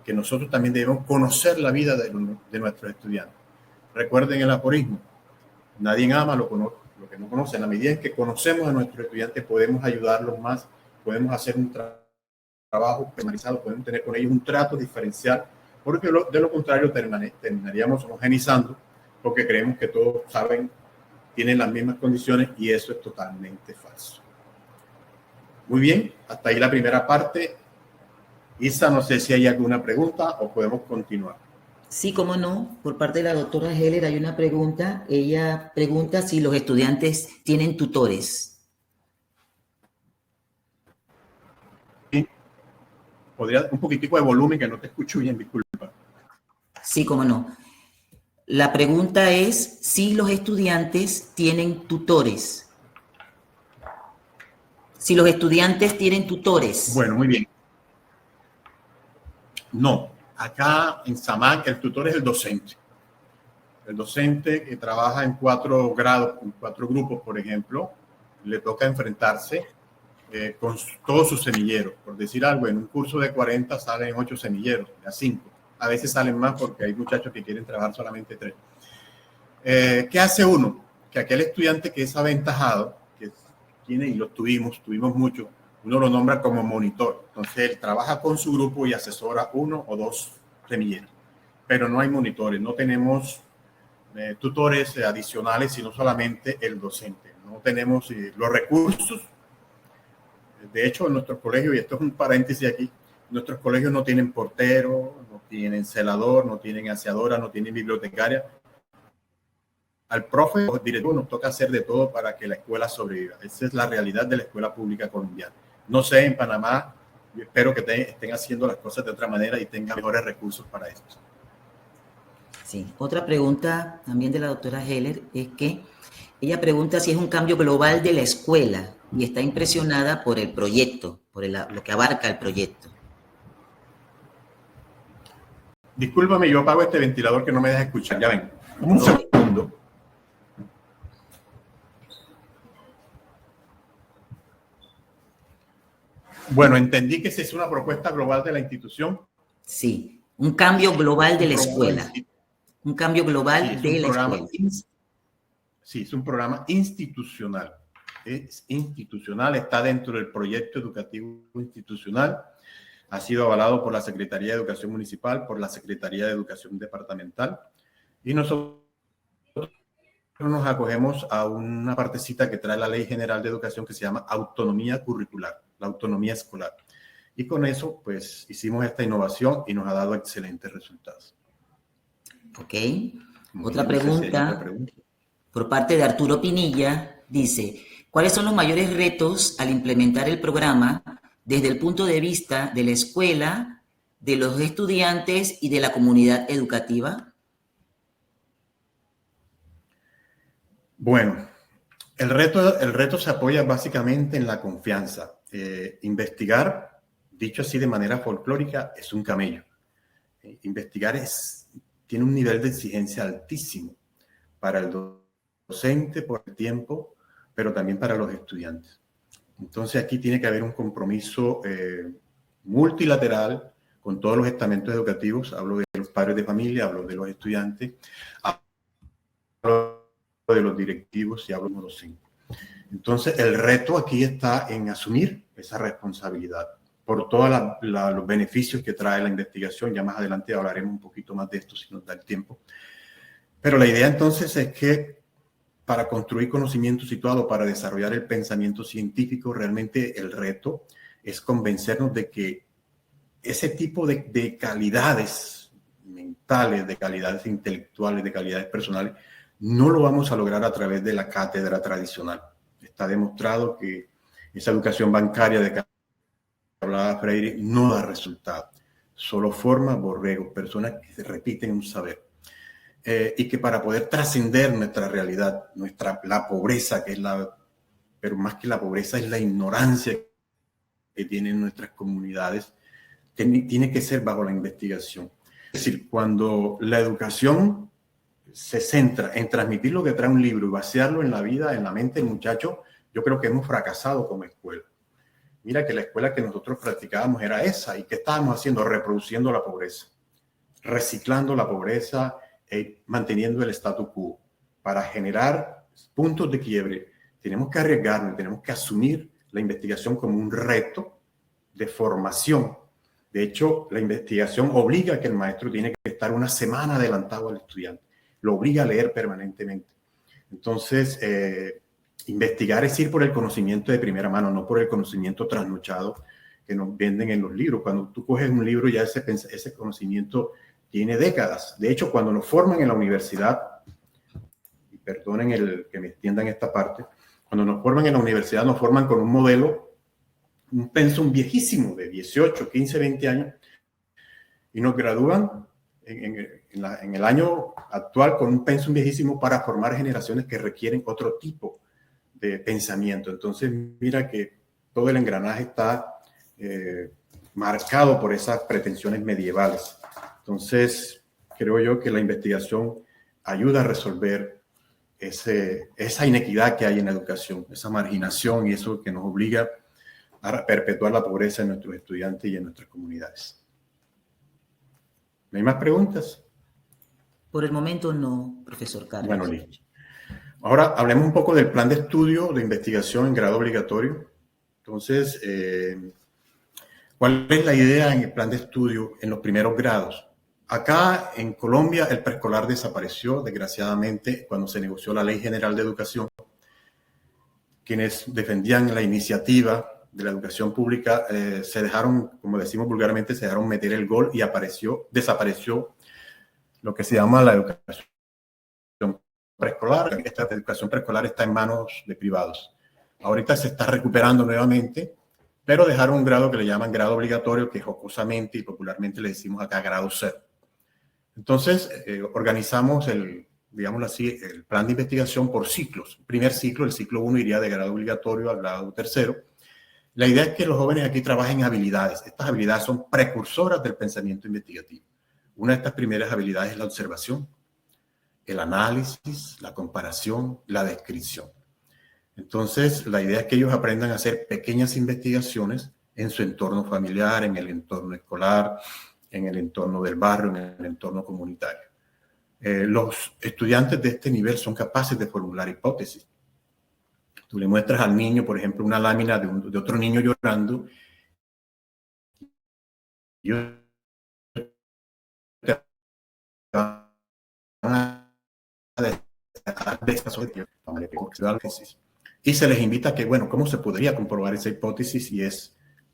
que nosotros también debemos conocer la vida de nuestros estudiantes. Recuerden el aforismo: nadie ama lo que no conoce. En la medida en que conocemos a nuestros estudiantes, podemos ayudarlos más, podemos hacer un trabajo personalizado, podemos tener con ellos un trato diferencial, porque de lo contrario terminaríamos homogenizando, porque creemos que todos saben, tienen las mismas condiciones, y eso es totalmente falso. Muy bien, hasta ahí la primera parte. Isa, no sé si hay alguna pregunta o podemos continuar. Sí, cómo no. Por parte de la doctora Heller hay una pregunta. Ella pregunta si los estudiantes tienen tutores. ¿Podría un poquitico de volumen, que no te escucho bien, disculpa? Sí, cómo no. La pregunta es si los estudiantes tienen tutores. Si los estudiantes tienen tutores. Bueno, muy bien. No, acá en SAMAC el tutor es el docente. El docente que trabaja en 4 grados, en 4 grupos, por ejemplo, le toca enfrentarse con todos sus semilleros. Por decir algo, en un curso de 40 salen 8 semilleros, a 5. A veces salen más porque hay muchachos que quieren trabajar solamente 3. ¿Qué hace uno? Que aquel estudiante que es aventajado, que tiene, y lo tuvimos mucho, uno lo nombra como monitor. Entonces él trabaja con su grupo y asesora 1 o 2 semilleros. Pero no hay monitores, no tenemos tutores adicionales, sino solamente el docente. No tenemos los recursos. De hecho, en nuestros colegios, y esto es un paréntesis aquí, nuestros colegios no tienen portero, no tienen celador, no tienen aseadora, no tienen bibliotecaria. Al profe o directivo nos toca hacer de todo para que la escuela sobreviva. Esa es la realidad de la escuela pública colombiana. No sé, en Panamá, yo espero que estén haciendo las cosas de otra manera y tengan mejores recursos para esto. Sí, otra pregunta también de la doctora Heller es que Ella pregunta si es un cambio global de la escuela y está impresionada por el proyecto, por lo que abarca el proyecto. Discúlpame, yo apago este ventilador que no me deja escuchar. Ya ven. Un segundo. Bueno, entendí que esa es una propuesta global de la institución. Sí, un cambio global de la escuela. Un cambio global de la escuela. Sí, es un programa institucional. Es institucional, está dentro del proyecto educativo institucional. Ha sido avalado por la Secretaría de Educación Municipal, por la Secretaría de Educación Departamental. Y nosotros nos acogemos a una partecita que trae la Ley General de Educación que se llama autonomía curricular, la autonomía escolar. Y con eso, pues, hicimos esta innovación y nos ha dado excelentes resultados. Ok. Otra pregunta por parte de Arturo Pinilla dice, ¿cuáles son los mayores retos al implementar el programa desde el punto de vista de la escuela, de los estudiantes y de la comunidad educativa? Bueno, el reto se apoya básicamente en la confianza. Investigar, dicho así de manera folclórica, es un camello. Investigar tiene un nivel de exigencia altísimo para el docente por el tiempo, pero también para los estudiantes. Entonces aquí tiene que haber un compromiso multilateral con todos los estamentos educativos. Hablo de los padres de familia, hablo de los estudiantes, hablo de los directivos y hablo de los docentes. Entonces el reto aquí está en asumir esa responsabilidad por todos los beneficios que trae la investigación. Ya más adelante hablaremos un poquito más de esto si nos da el tiempo. Pero la idea entonces es que para construir conocimiento situado, para desarrollar el pensamiento científico, realmente el reto es convencernos de que ese tipo de calidades mentales, de calidades intelectuales, de calidades personales, no lo vamos a lograr a través de la cátedra tradicional. Está demostrado que esa educación bancaria de que hablaba Freire no da resultado. Solo forma borregos, personas que se repiten un saber. Y que para poder trascender nuestra realidad, la pobreza, pero más que la pobreza es la ignorancia que tienen nuestras comunidades, tiene que ser bajo la investigación. Es decir, cuando la educación se centra en transmitir lo que trae un libro y vaciarlo en la vida, en la mente del muchacho, yo creo que hemos fracasado como escuela. Mira que la escuela que nosotros practicábamos era esa, y ¿qué estábamos haciendo? Reproduciendo la pobreza, reciclando la pobreza, manteniendo el statu quo. Para generar puntos de quiebre, tenemos que arriesgarnos, tenemos que asumir la investigación como un reto de formación. De hecho, la investigación obliga a que el maestro tiene que estar una semana adelantado al estudiante, lo obliga a leer permanentemente. Entonces, investigar es ir por el conocimiento de primera mano, no por el conocimiento trasnochado que nos venden en los libros. Cuando tú coges un libro, ya ese conocimiento tiene décadas. De hecho, cuando nos forman en la universidad, y perdonen que me extiendan esta parte, cuando nos forman en la universidad, nos forman con un modelo, un pensum viejísimo de 18, 15, 20 años, y nos gradúan en el año actual con un pensum viejísimo para formar generaciones que requieren otro tipo de pensamiento. Entonces, mira que todo el engranaje está marcado por esas pretensiones medievales. Entonces, creo yo que la investigación ayuda a resolver esa inequidad que hay en la educación, esa marginación y eso que nos obliga a perpetuar la pobreza en nuestros estudiantes y en nuestras comunidades. ¿No hay más preguntas? Por el momento no, profesor Carlos. Bueno, listo. Ahora hablemos un poco del plan de estudio de investigación en grado obligatorio. Entonces, ¿cuál es la idea en el plan de estudio en los primeros grados? Acá en Colombia el preescolar desapareció, desgraciadamente, cuando se negoció la Ley General de Educación. Quienes defendían la iniciativa de la educación pública se dejaron, como decimos vulgarmente, se dejaron meter el gol y desapareció lo que se llama la educación preescolar. Esta educación preescolar está en manos de privados. Ahorita se está recuperando nuevamente, pero dejaron un grado que le llaman grado obligatorio, que jocosamente y popularmente le decimos acá grado 0. Entonces, organizamos digámoslo así, el plan de investigación por ciclos. Primer ciclo, el ciclo 1 iría de grado obligatorio al grado tercero. La idea es que los jóvenes aquí trabajen habilidades. Estas habilidades son precursoras del pensamiento investigativo. Una de estas primeras habilidades es la observación, el análisis, la comparación, la descripción. Entonces, la idea es que ellos aprendan a hacer pequeñas investigaciones en su entorno familiar, en el entorno escolar, en el entorno del barrio, en el entorno comunitario. Los estudiantes de este nivel son capaces de formular hipótesis. Tú le muestras al niño, por ejemplo, una lámina de otro niño llorando, y ellos te van a y se les invita a que, bueno, ¿cómo se podría comprobar esa hipótesis? Y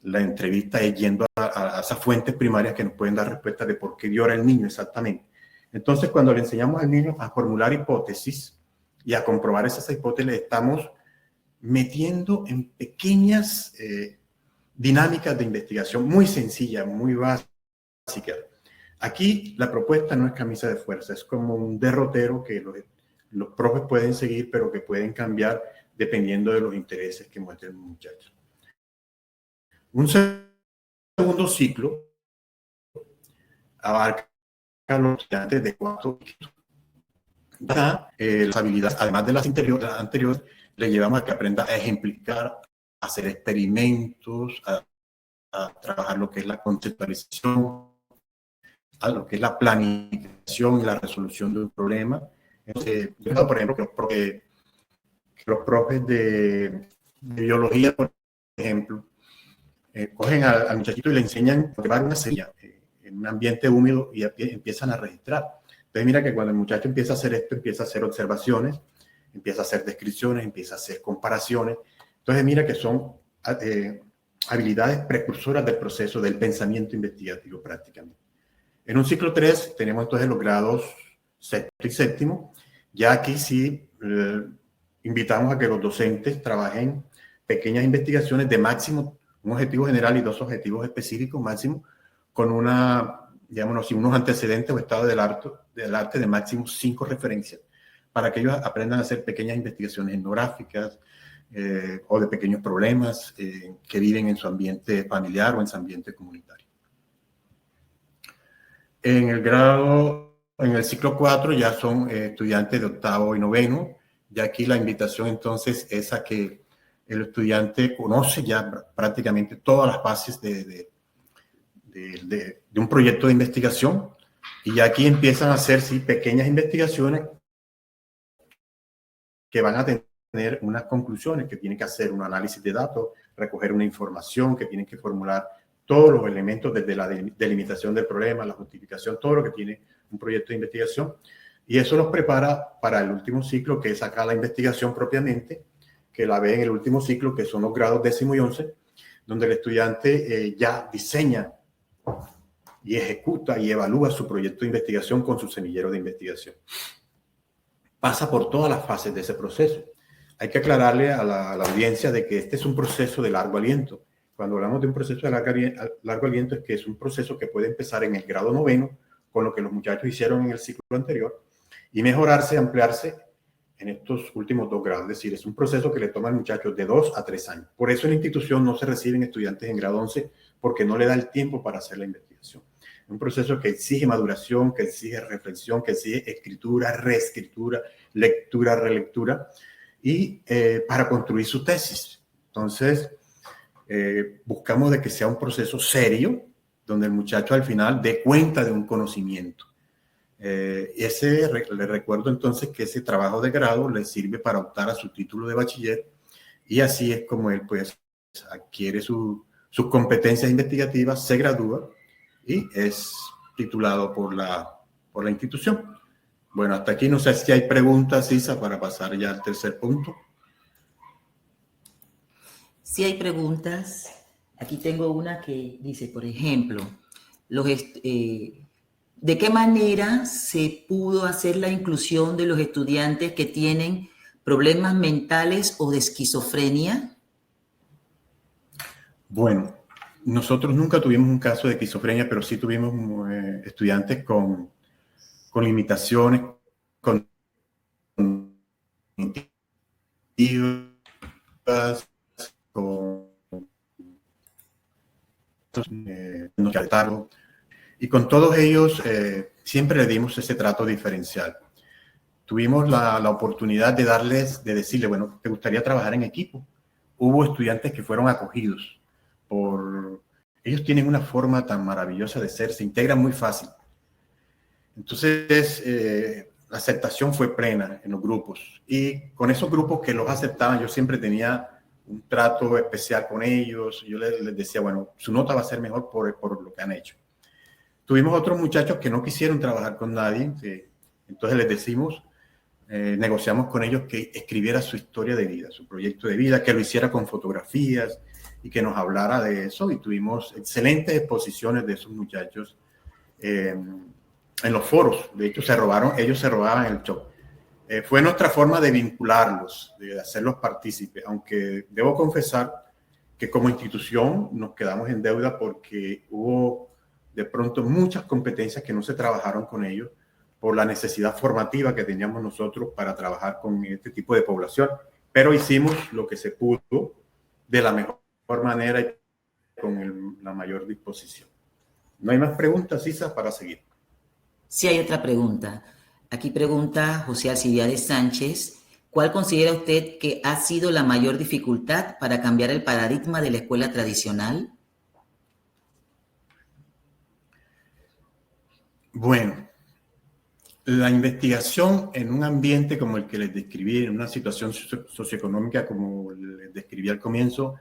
la entrevista es yendo a esas fuentes primarias que nos pueden dar respuesta de por qué llora el niño exactamente. Entonces, cuando le enseñamos al niño a formular hipótesis y a comprobar esas hipótesis, le estamos metiendo en pequeñas dinámicas de investigación muy sencillas, muy básicas. Aquí la propuesta no es camisa de fuerza, es como un derrotero que los profes pueden seguir, pero que pueden cambiar dependiendo de los intereses que muestren los muchachos. Un segundo ciclo abarca a los estudiantes de 4 las habilidades, además de las anteriores, le llevamos a que aprenda a ejemplificar, a hacer experimentos, a trabajar lo que es la conceptualización, a lo que es la planificación y la resolución de un problema. Entonces, yo, por ejemplo, que los profes de biología, por ejemplo, cogen al muchachito y le enseñan a llevar una semilla en un ambiente húmedo y empiezan a registrar. Entonces, mira que cuando el muchacho empieza a hacer esto, empieza a hacer observaciones, empieza a hacer descripciones, empieza a hacer comparaciones. Entonces, mira que son habilidades precursoras del proceso del pensamiento investigativo prácticamente. En un ciclo 3 tenemos entonces los grados sexto y séptimo. Ya aquí sí invitamos a que los docentes trabajen pequeñas investigaciones de máximo, un objetivo general y 2 objetivos específicos máximo, con digamos, unos antecedentes o estado del arte de máximo 5 referencias, para que ellos aprendan a hacer pequeñas investigaciones etnográficas o de pequeños problemas que viven en su ambiente familiar o en su ambiente comunitario. En el ciclo 4 ya son estudiantes de 8º y 9º. Ya aquí la invitación entonces es a que el estudiante conoce ya prácticamente todas las bases de un proyecto de investigación, y ya aquí empiezan a hacer pequeñas investigaciones que van a tener unas conclusiones, que tienen que hacer un análisis de datos, recoger una información, que tienen que formular todos los elementos desde la delimitación del problema, la justificación, todo lo que tiene un proyecto de investigación. Y eso nos prepara para el último ciclo, que es acá la investigación propiamente, que la ve en el último ciclo, que son los grados 10º y 11, donde el estudiante ya diseña y ejecuta y evalúa su proyecto de investigación con su semillero de investigación. Pasa por todas las fases de ese proceso. Hay que aclararle a la audiencia de que este es un proceso de largo aliento. Cuando hablamos de un proceso de largo aliento, es que es un proceso que puede empezar en el grado 9º, con lo que los muchachos hicieron en el ciclo anterior, y mejorarse, ampliarse en estos últimos 2 grados. Es decir, es un proceso que le toma al muchacho de 2 a 3 años. Por eso en la institución no se reciben estudiantes en grado 11, porque no le da el tiempo para hacer la investigación. Es un proceso que exige maduración, que exige reflexión, que exige escritura, reescritura, lectura, relectura, y para construir su tesis. Entonces, buscamos de que sea un proceso serio, donde el muchacho al final dé cuenta de un conocimiento. Le recuerdo entonces que ese trabajo de grado le sirve para optar a su título de bachiller, y así es como él pues adquiere sus competencias investigativas, se gradúa y es titulado por la institución. Bueno, hasta aquí no sé si hay preguntas, Isa, para pasar ya al tercer punto. Sí hay preguntas. Aquí tengo una que dice, por ejemplo, ¿de qué manera se pudo hacer la inclusión de los estudiantes que tienen problemas mentales o de esquizofrenia? Bueno, nosotros nunca tuvimos un caso de esquizofrenia, pero sí tuvimos estudiantes con limitaciones, con con y con todos ellos siempre le dimos ese trato diferencial. Tuvimos la oportunidad de decirle, bueno, ¿te gustaría trabajar en equipo? Hubo estudiantes que fueron acogidos ellos tienen una forma tan maravillosa de ser, se integran muy fácil. Entonces, la aceptación fue plena en los grupos. Y con esos grupos que los aceptaban, yo siempre tenía un trato especial con ellos. Yo les decía, bueno, su nota va a ser mejor por lo que han hecho. Tuvimos otros muchachos que no quisieron trabajar con nadie. Entonces les decimos, negociamos con ellos que escribiera su historia de vida, su proyecto de vida, que lo hiciera con fotografías y que nos hablara de eso. Y tuvimos excelentes exposiciones de esos muchachos en los foros. De hecho, ellos se robaban el show. Fue nuestra forma de vincularlos, de hacerlos partícipes, aunque debo confesar que como institución nos quedamos en deuda porque hubo de pronto muchas competencias que no se trabajaron con ellos por la necesidad formativa que teníamos nosotros para trabajar con este tipo de población, pero hicimos lo que se pudo de la mejor manera y con la mayor disposición. ¿No hay más preguntas, Isa, para seguir? Sí hay otra pregunta. Aquí pregunta José Alcibiades Sánchez, ¿cuál considera usted que ha sido la mayor dificultad para cambiar el paradigma de la escuela tradicional? Bueno, la investigación en un ambiente como el que les describí, en una situación socioeconómica como les describí al comienzo,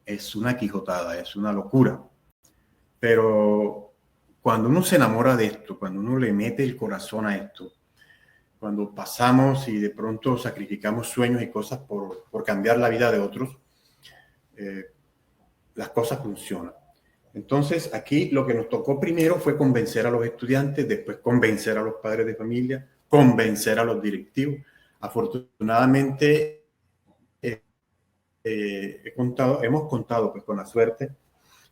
es una quijotada, es una locura. Pero cuando uno se enamora de esto, cuando uno le mete el corazón a esto, cuando pasamos y de pronto sacrificamos sueños y cosas por cambiar la vida de otros, las cosas funcionan. Entonces, aquí lo que nos tocó primero fue convencer a los estudiantes, después convencer a los padres de familia, convencer a los directivos. Afortunadamente, hemos contado pues, con la suerte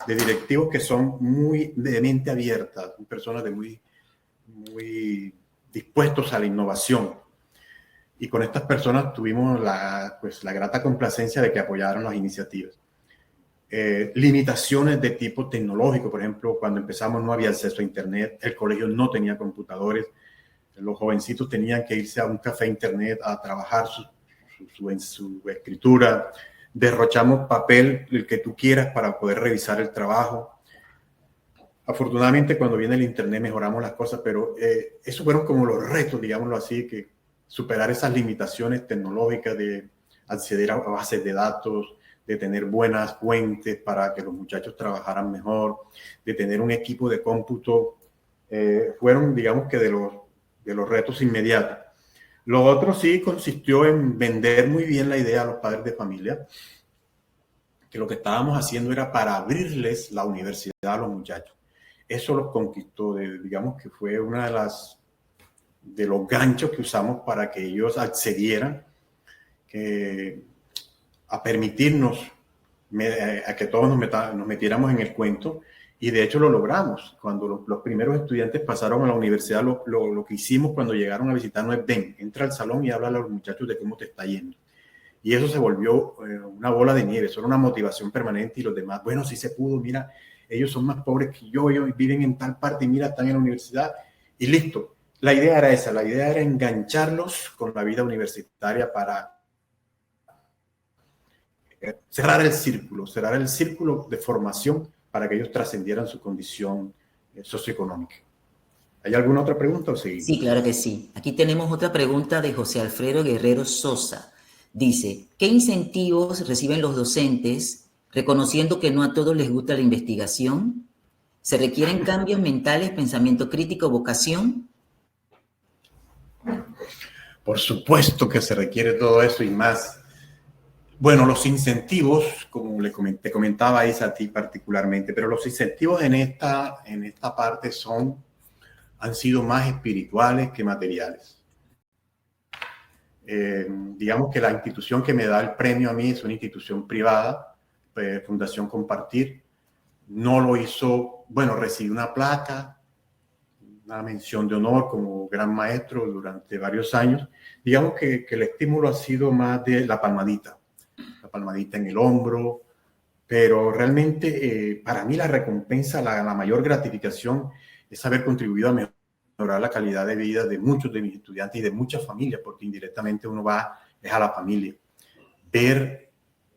de directivos que son muy de mente abierta, personas muy dispuestos a la innovación. Y con estas personas tuvimos la grata complacencia de que apoyaron las iniciativas. Limitaciones de tipo tecnológico, por ejemplo, cuando empezamos no había acceso a internet, el colegio no tenía computadores, los jovencitos tenían que irse a un café internet a trabajar su escritura, derrochamos papel, el que tú quieras, para poder revisar el trabajo. Afortunadamente, cuando viene el internet mejoramos las cosas, pero esos fueron como los retos, digámoslo así, que superar esas limitaciones tecnológicas de acceder a bases de datos, de tener buenas fuentes para que los muchachos trabajaran mejor, de tener un equipo de cómputo, fueron, digamos que de los retos inmediatos. Lo otro sí consistió en vender muy bien la idea a los padres de familia, que lo que estábamos haciendo era para abrirles la universidad a los muchachos. Eso los conquistó, digamos que fue una de los ganchos que usamos para que ellos accedieran a permitirnos a que todos nos metiéramos en el cuento, y de hecho lo logramos. Cuando los primeros estudiantes pasaron a la universidad, lo que hicimos cuando llegaron a visitarnos es: ven, entra al salón y habla a los muchachos de cómo te está yendo. Y eso se volvió una bola de nieve, eso era una motivación permanente. Y los demás, bueno, sí se pudo, mira, ellos son más pobres que yo, ellos viven en tal parte y mira, están en la universidad, y listo. La idea era esa, la idea era engancharlos con la vida universitaria para cerrar el círculo de formación para que ellos trascendieran su condición socioeconómica. ¿Hay alguna otra pregunta o seguimos? Sí, claro que sí. Aquí tenemos otra pregunta de José Alfredo Guerrero Sosa. Dice, ¿qué incentivos reciben los docentes reconociendo que no a todos les gusta la investigación? ¿Se requieren cambios mentales, pensamiento crítico, vocación? Por supuesto que se requiere todo eso y más. Bueno, los incentivos, como te comentaba Isa a ti particularmente, pero los incentivos en esta parte han sido más espirituales que materiales. Digamos que la institución que me da el premio a mí es una institución privada, Fundación Compartir. No lo hizo, bueno, recibí una placa, una mención de honor como gran maestro durante varios años. Digamos que el estímulo ha sido más de la palmadita en el hombro, pero realmente para mí la recompensa, la mayor gratificación es haber contribuido a mejorar la calidad de vida de muchos de mis estudiantes y de muchas familias, porque indirectamente uno va es a la familia. Ver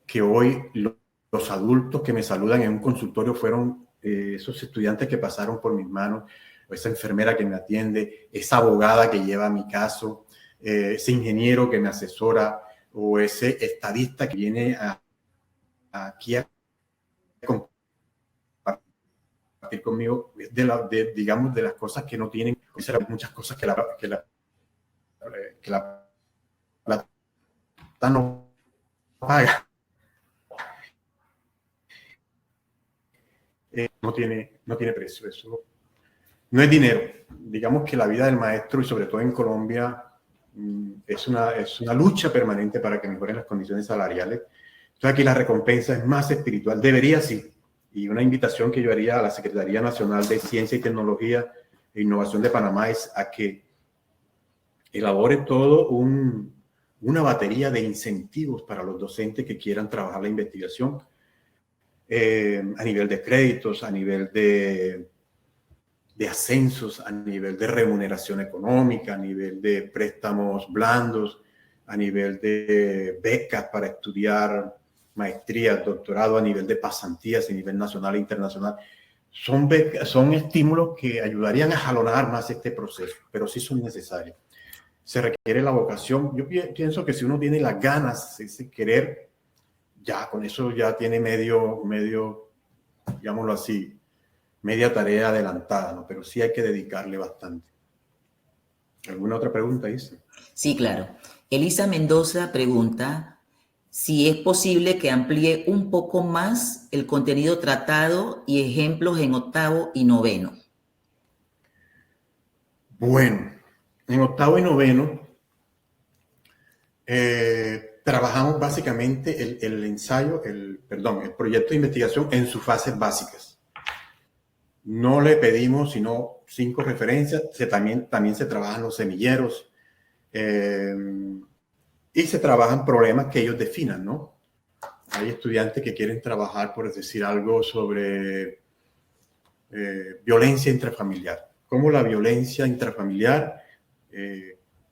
que hoy los adultos que me saludan en un consultorio fueron esos estudiantes que pasaron por mis manos, o esa enfermera que me atiende, esa abogada que lleva mi caso, ese ingeniero que me asesora, o ese estadista que viene aquí a compartir conmigo, digamos, de las cosas que no tienen, muchas cosas que la plata no paga. No tiene precio. Eso no es dinero. Digamos que la vida del maestro, y sobre todo en Colombia, es una lucha permanente para que mejoren las condiciones salariales. Entonces aquí la recompensa es más espiritual. Debería, sí. Y una invitación que yo haría a la Secretaría Nacional de Ciencia y Tecnología e Innovación de Panamá es a que elabore todo una batería de incentivos para los docentes que quieran trabajar la investigación, a nivel de créditos, a nivel de ascensos, a nivel de remuneración económica, a nivel de préstamos blandos, a nivel de becas para estudiar maestrías, doctorado, a nivel de pasantías a nivel nacional e internacional. Son estímulos que ayudarían a jalonar más este proceso, pero sí son necesarios. Se requiere la vocación. Yo pienso que si uno tiene las ganas, ese querer, ya con eso ya tiene medio, digámoslo así, media tarea adelantada, ¿no? Pero sí hay que dedicarle bastante. ¿Alguna otra pregunta, Isa? Sí, claro. Elisa Mendoza pregunta si es posible que amplíe un poco más el contenido tratado y ejemplos en 8º y 9º. Bueno, en 8º y 9º trabajamos básicamente el proyecto de investigación en sus fases básicas. No le pedimos sino 5 referencias. También se trabajan los semilleros y se trabajan problemas que ellos definan, ¿no? Hay estudiantes que quieren trabajar, por decir algo, sobre violencia intrafamiliar. Cómo la violencia intrafamiliar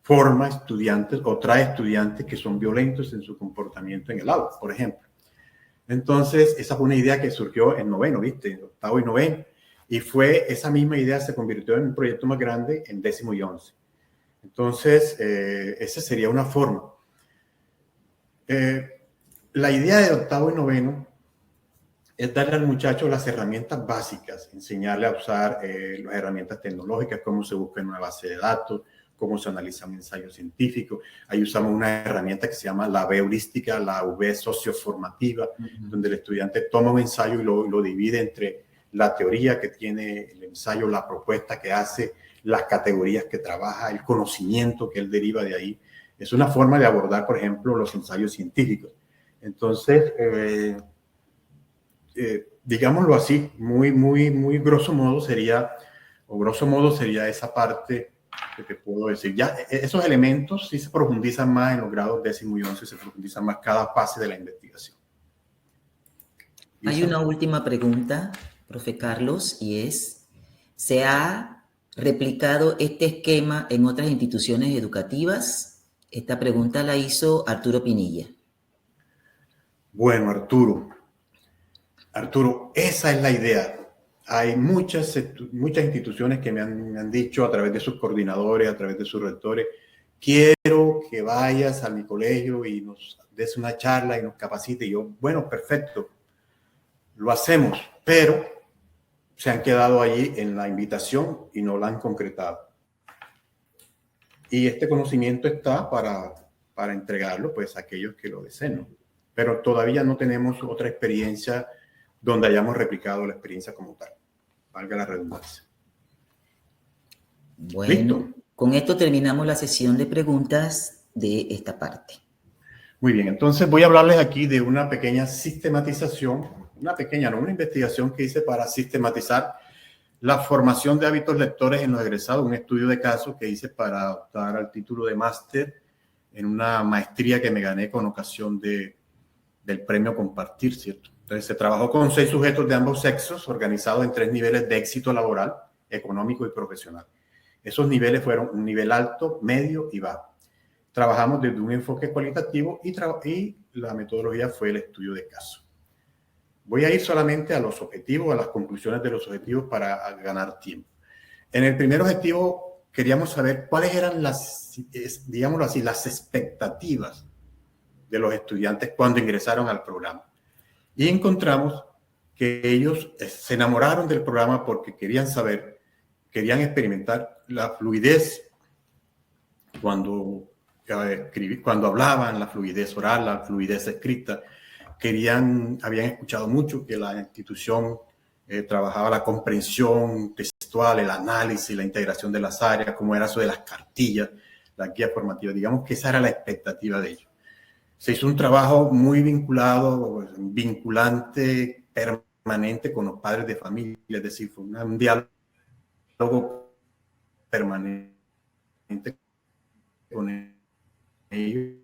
forma estudiantes o trae estudiantes que son violentos en su comportamiento en el aula, por ejemplo. Entonces, esa fue una idea que surgió en 9º, ¿viste? En 8º y 9º. Y esa misma idea se convirtió en un proyecto más grande en 10º y 11º. Entonces, esa sería una forma. La idea de 8º y 9º es darle al muchacho las herramientas básicas, enseñarle a usar las herramientas tecnológicas, cómo se busca en una base de datos, cómo se analiza un ensayo científico. Ahí usamos una herramienta que se llama la V heurística, la V socioformativa, donde el estudiante toma un ensayo y lo divide entre la teoría que tiene el ensayo, la propuesta que hace, las categorías que trabaja, el conocimiento que él deriva de ahí. Es una forma de abordar, por ejemplo, los ensayos científicos. Entonces, digámoslo así, muy grosso modo sería esa parte que te puedo decir. Ya esos elementos sí se profundizan más en los grados 10º y 11º, se profundizan más cada fase de la investigación. Hay una última pregunta, profe Carlos, y es, ¿se ha replicado este esquema en otras instituciones educativas? Esta pregunta la hizo Arturo Pinilla. Bueno, Arturo, esa es la idea. Hay muchas instituciones que me han dicho a través de sus coordinadores, a través de sus rectores, quiero que vayas a mi colegio y nos des una charla y nos capacite. Y yo, bueno, perfecto, lo hacemos, pero se han quedado allí en la invitación y no la han concretado. Y este conocimiento está para entregarlo pues a aquellos que lo deseen, ¿no? Pero todavía no tenemos otra experiencia donde hayamos replicado la experiencia como tal. Valga la redundancia. Bueno, ¿listo? Con esto terminamos la sesión de preguntas de esta parte. Muy bien, entonces voy a hablarles aquí de una pequeña sistematización, una investigación que hice para sistematizar la formación de hábitos lectores en los egresados, un estudio de caso que hice para optar al título de máster en una maestría que me gané con ocasión del premio Compartir, ¿cierto? Entonces se trabajó con 6 sujetos de ambos sexos, organizados en 3 niveles de éxito laboral, económico y profesional. Esos niveles fueron un nivel alto, medio y bajo. Trabajamos desde un enfoque cualitativo y la metodología fue el estudio de caso. Voy a ir solamente a los objetivos, a las conclusiones de los objetivos para ganar tiempo. En el primer objetivo queríamos saber cuáles eran digámoslo así, las expectativas de los estudiantes cuando ingresaron al programa. Y encontramos que ellos se enamoraron del programa porque querían saber, querían experimentar la fluidez cuando hablaban, la fluidez oral, la fluidez escrita. Habían escuchado mucho que la institución trabajaba la comprensión textual, el análisis, la integración de las áreas, como era eso de las cartillas, la guía formativa. Digamos que esa era la expectativa de ellos. Se hizo un trabajo muy vinculante, permanente con los padres de familia, es decir, fue un diálogo permanente con ellos.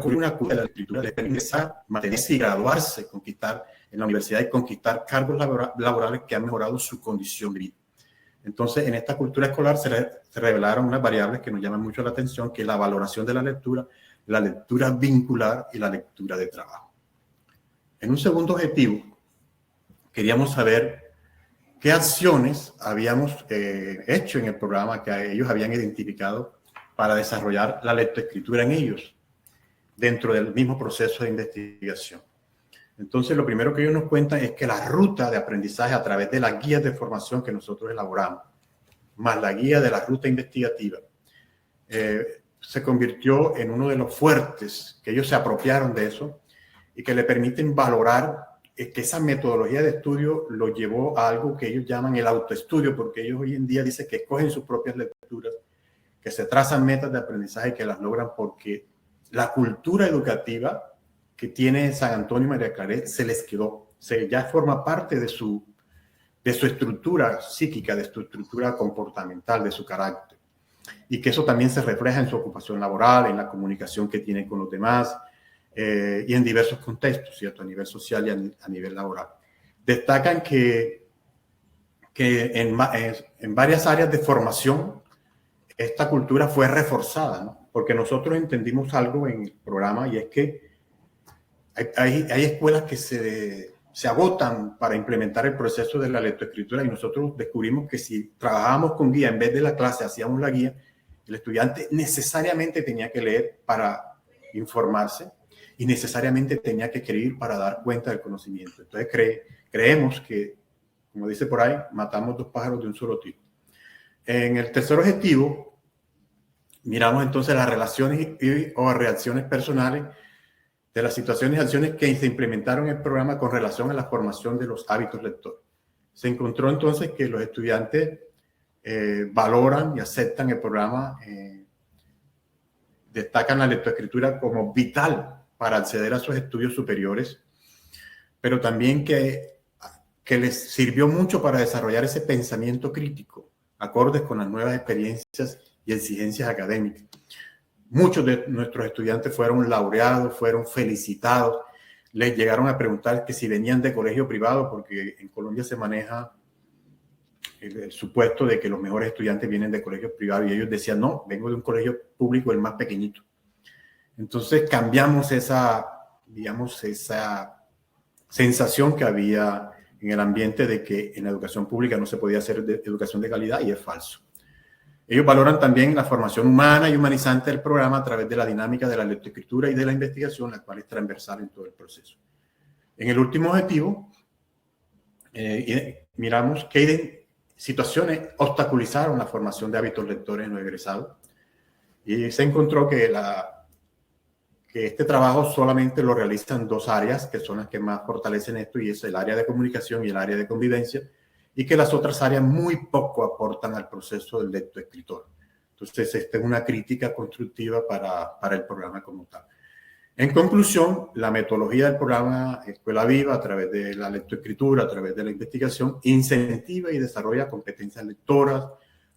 Una de la escritura les permite mantenerse y graduarse, conquistar en la universidad y conquistar cargos laborales que han mejorado su condición de vida. Entonces, en esta cultura escolar se revelaron unas variables que nos llaman mucho la atención, que es la valoración de la lectura vincular y la lectura de trabajo. En un segundo objetivo, queríamos saber qué acciones habíamos hecho en el programa que ellos habían identificado para desarrollar la lectoescritura en ellos, dentro del mismo proceso de investigación. Entonces, lo primero que ellos nos cuentan es que la ruta de aprendizaje a través de las guías de formación que nosotros elaboramos, más la guía de la ruta investigativa, se convirtió en uno de los fuertes, que ellos se apropiaron de eso y que le permiten valorar que esa metodología de estudio lo llevó a algo que ellos llaman el autoestudio, porque ellos hoy en día dicen que escogen sus propias lecturas, que se trazan metas de aprendizaje y que las logran porque la cultura educativa que tiene San Antonio y María Claret se les quedó, ya forma parte de su estructura psíquica, de su estructura comportamental, de su carácter. Y que eso también se refleja en su ocupación laboral, en la comunicación que tienen con los demás y en diversos contextos, ¿cierto? A nivel social y a nivel laboral. Destacan que en varias áreas de formación esta cultura fue reforzada, ¿no? Porque nosotros entendimos algo en el programa y es que hay escuelas que se agotan para implementar el proceso de la lectoescritura y nosotros descubrimos que si trabajábamos con guía, en vez de la clase hacíamos la guía, el estudiante necesariamente tenía que leer para informarse y necesariamente tenía que escribir para dar cuenta del conocimiento. Entonces creemos que, como dice por ahí, matamos 2 pájaros de un solo tiro. En el tercer objetivo, miramos entonces las relaciones o reacciones personales de las situaciones y acciones que se implementaron en el programa con relación a la formación de los hábitos lectores. Se encontró entonces que los estudiantes valoran y aceptan el programa, destacan la lectoescritura como vital para acceder a sus estudios superiores, pero también que les sirvió mucho para desarrollar ese pensamiento crítico, acordes con las nuevas experiencias y exigencias académicas. Muchos de nuestros estudiantes fueron laureados, fueron felicitados, les llegaron a preguntar que si venían de colegio privado, porque en Colombia se maneja el supuesto de que los mejores estudiantes vienen de colegios privados y ellos decían, no, vengo de un colegio público, el más pequeñito. Entonces cambiamos esa sensación que había en el ambiente de que en la educación pública no se podía hacer educación de calidad y es falso. Ellos valoran también la formación humana y humanizante del programa a través de la dinámica de la lectoescritura y de la investigación, la cual es transversal en todo el proceso. En el último objetivo, miramos qué situaciones obstaculizaron la formación de hábitos lectores en los egresados y se encontró que este trabajo solamente lo realizan 2 áreas, que son las que más fortalecen esto, y es el área de comunicación y el área de convivencia, y que las otras áreas muy poco aportan al proceso del lectoescritor. Entonces, esta es una crítica constructiva para el programa como tal. En conclusión, la metodología del programa Escuela Viva, a través de la lectoescritura, a través de la investigación, incentiva y desarrolla competencias lectoras,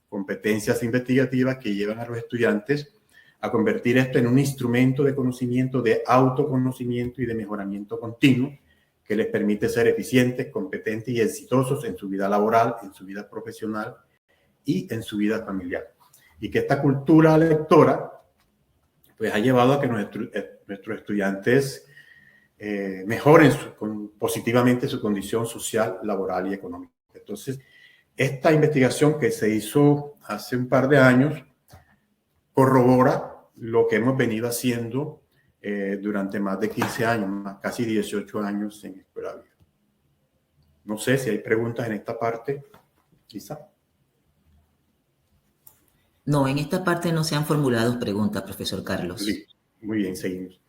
competencias investigativas que llevan a los estudiantes a convertir esto en un instrumento de conocimiento, de autoconocimiento y de mejoramiento continuo que les permite ser eficientes, competentes y exitosos en su vida laboral, en su vida profesional y en su vida familiar. Y que esta cultura lectora pues ha llevado a que nuestros estudiantes mejoren positivamente su condición social, laboral y económica. Entonces, esta investigación que se hizo hace un par de años corrobora lo que hemos venido haciendo durante más de 15 años, casi 18 años en Escuela Viva. No sé si hay preguntas en esta parte, Lisa. No, en esta parte no se han formulado preguntas, profesor Carlos. Sí, muy bien, seguimos.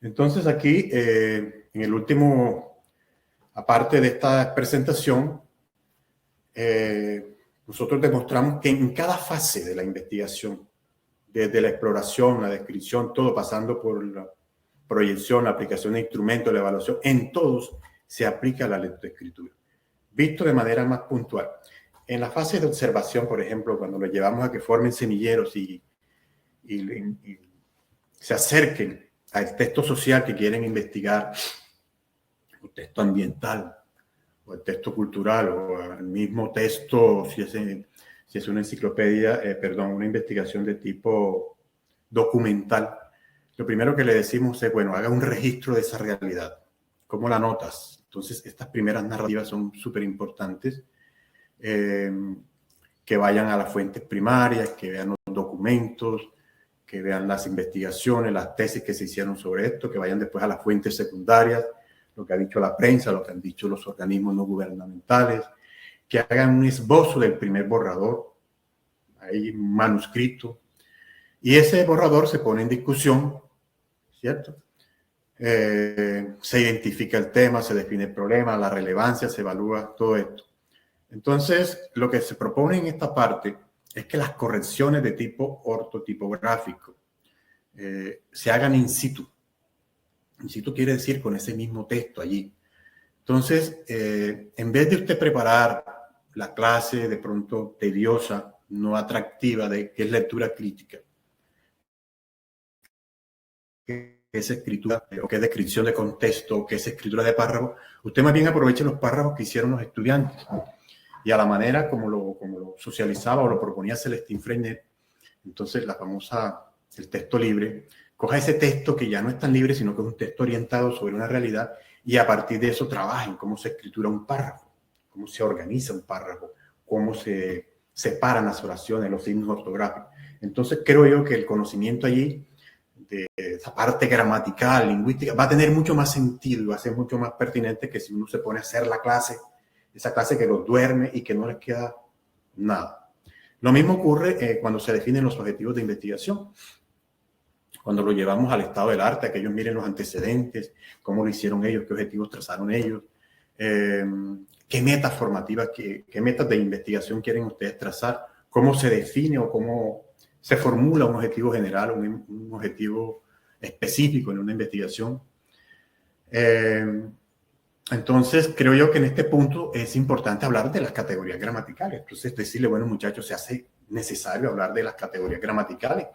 Entonces aquí, en el último, aparte de esta presentación, nosotros demostramos que en cada fase de la investigación, desde la exploración, la descripción, todo pasando por la proyección, la aplicación de instrumentos, la evaluación, en todos se aplica la lectoescritura, visto de manera más puntual. En la fase de observación, por ejemplo, cuando los llevamos a que formen semilleros y se acerquen al texto social que quieren investigar, o texto ambiental, o el texto cultural, o el mismo texto, si es una enciclopedia, una investigación de tipo documental, lo primero que le decimos es, bueno, haga un registro de esa realidad. ¿Cómo la notas? Entonces, estas primeras narrativas son súper importantes. Que vayan a las fuentes primarias, que vean los documentos, que vean las investigaciones, las tesis que se hicieron sobre esto, que vayan después a las fuentes secundarias, lo que ha dicho la prensa, lo que han dicho los organismos no gubernamentales, que hagan un esbozo del primer borrador, hay un manuscrito, y ese borrador se pone en discusión, ¿cierto? Se identifica el tema, se define el problema, la relevancia, se evalúa todo esto. Entonces, lo que se propone en esta parte es que las correcciones de tipo ortotipográfico se hagan in situ. In situ quiere decir con ese mismo texto allí. Entonces, en vez de usted preparar la clase de pronto tediosa, no atractiva, de qué es lectura crítica, qué es escritura, o qué es descripción de contexto, o qué es escritura de párrafo, usted más bien aproveche los párrafos que hicieron los estudiantes. Y a la manera como lo socializaba o lo proponía Celestín Freinet, entonces el texto libre, coja ese texto que ya no es tan libre, sino que es un texto orientado sobre una realidad, y a partir de eso trabajen cómo se escritura un párrafo, cómo se organiza un párrafo, cómo se separan las oraciones, los signos ortográficos. Entonces creo yo que el conocimiento allí, de esa parte gramatical, lingüística, va a tener mucho más sentido y va a ser mucho más pertinente que si uno se pone a hacer la clase, esa clase que los duerme y que no les queda nada. Lo mismo ocurre cuando se definen los objetivos de investigación. Cuando lo llevamos al estado del arte, a que ellos miren los antecedentes, cómo lo hicieron ellos, qué objetivos trazaron ellos, qué metas formativas, qué metas de investigación quieren ustedes trazar, cómo se define o cómo se formula un objetivo general, un objetivo específico en una investigación. Entonces, creo yo que en este punto es importante hablar de las categorías gramaticales. Entonces, decirle, bueno, muchachos, se hace necesario hablar de las categorías gramaticales.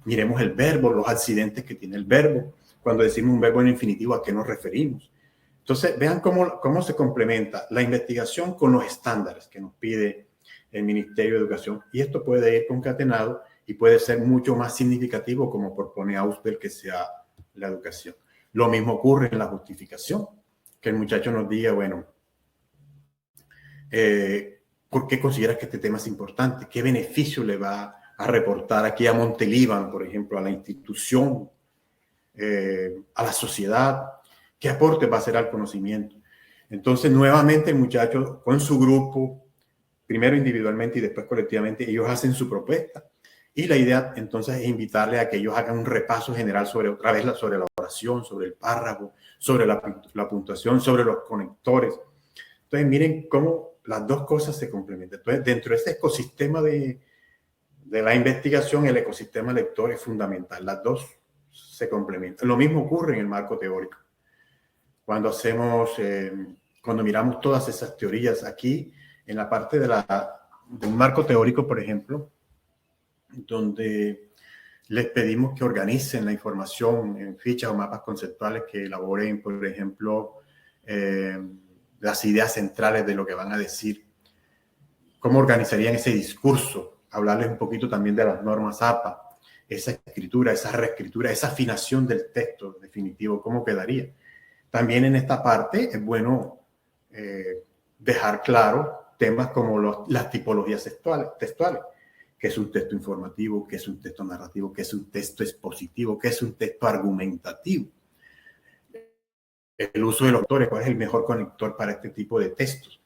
Miremos el verbo, los accidentes que tiene el verbo. Cuando decimos un verbo en infinitivo, ¿a qué nos referimos? Entonces, vean cómo se complementa la investigación con los estándares que nos pide el Ministerio de Educación. Y esto puede ir concatenado y puede ser mucho más significativo, como propone Ausberg, que sea la educación. Lo mismo ocurre en la justificación. Que el muchacho nos diga, bueno, ¿por qué consideras que este tema es importante? ¿Qué beneficio le va a reportar aquí a Montelíbano, por ejemplo, a la institución, a la sociedad? ¿Qué aporte va a hacer al conocimiento? Entonces, nuevamente, el muchacho con su grupo, primero individualmente y después colectivamente, ellos hacen su propuesta. Y la idea, entonces, es invitarle a que ellos hagan un repaso general sobre la oración, sobre el párrafo, sobre la puntuación, sobre los conectores. Entonces, miren cómo las dos cosas se complementan. Entonces, dentro de ese ecosistema de la investigación, el ecosistema lector es fundamental. Las dos se complementan. Lo mismo ocurre en el marco teórico. Cuando cuando miramos todas esas teorías aquí, en la parte de un marco teórico, por ejemplo, donde les pedimos que organicen la información en fichas o mapas conceptuales, que elaboren, por ejemplo, las ideas centrales de lo que van a decir, cómo organizarían ese discurso, hablarles un poquito también de las normas APA, esa escritura, esa reescritura, esa afinación del texto definitivo, cómo quedaría. También en esta parte es bueno dejar claro temas como las tipologías textuales, qué es un texto informativo, qué es un texto narrativo, qué es un texto expositivo, qué es un texto argumentativo. El uso de los autores, cuál es el mejor conector para este tipo de textos.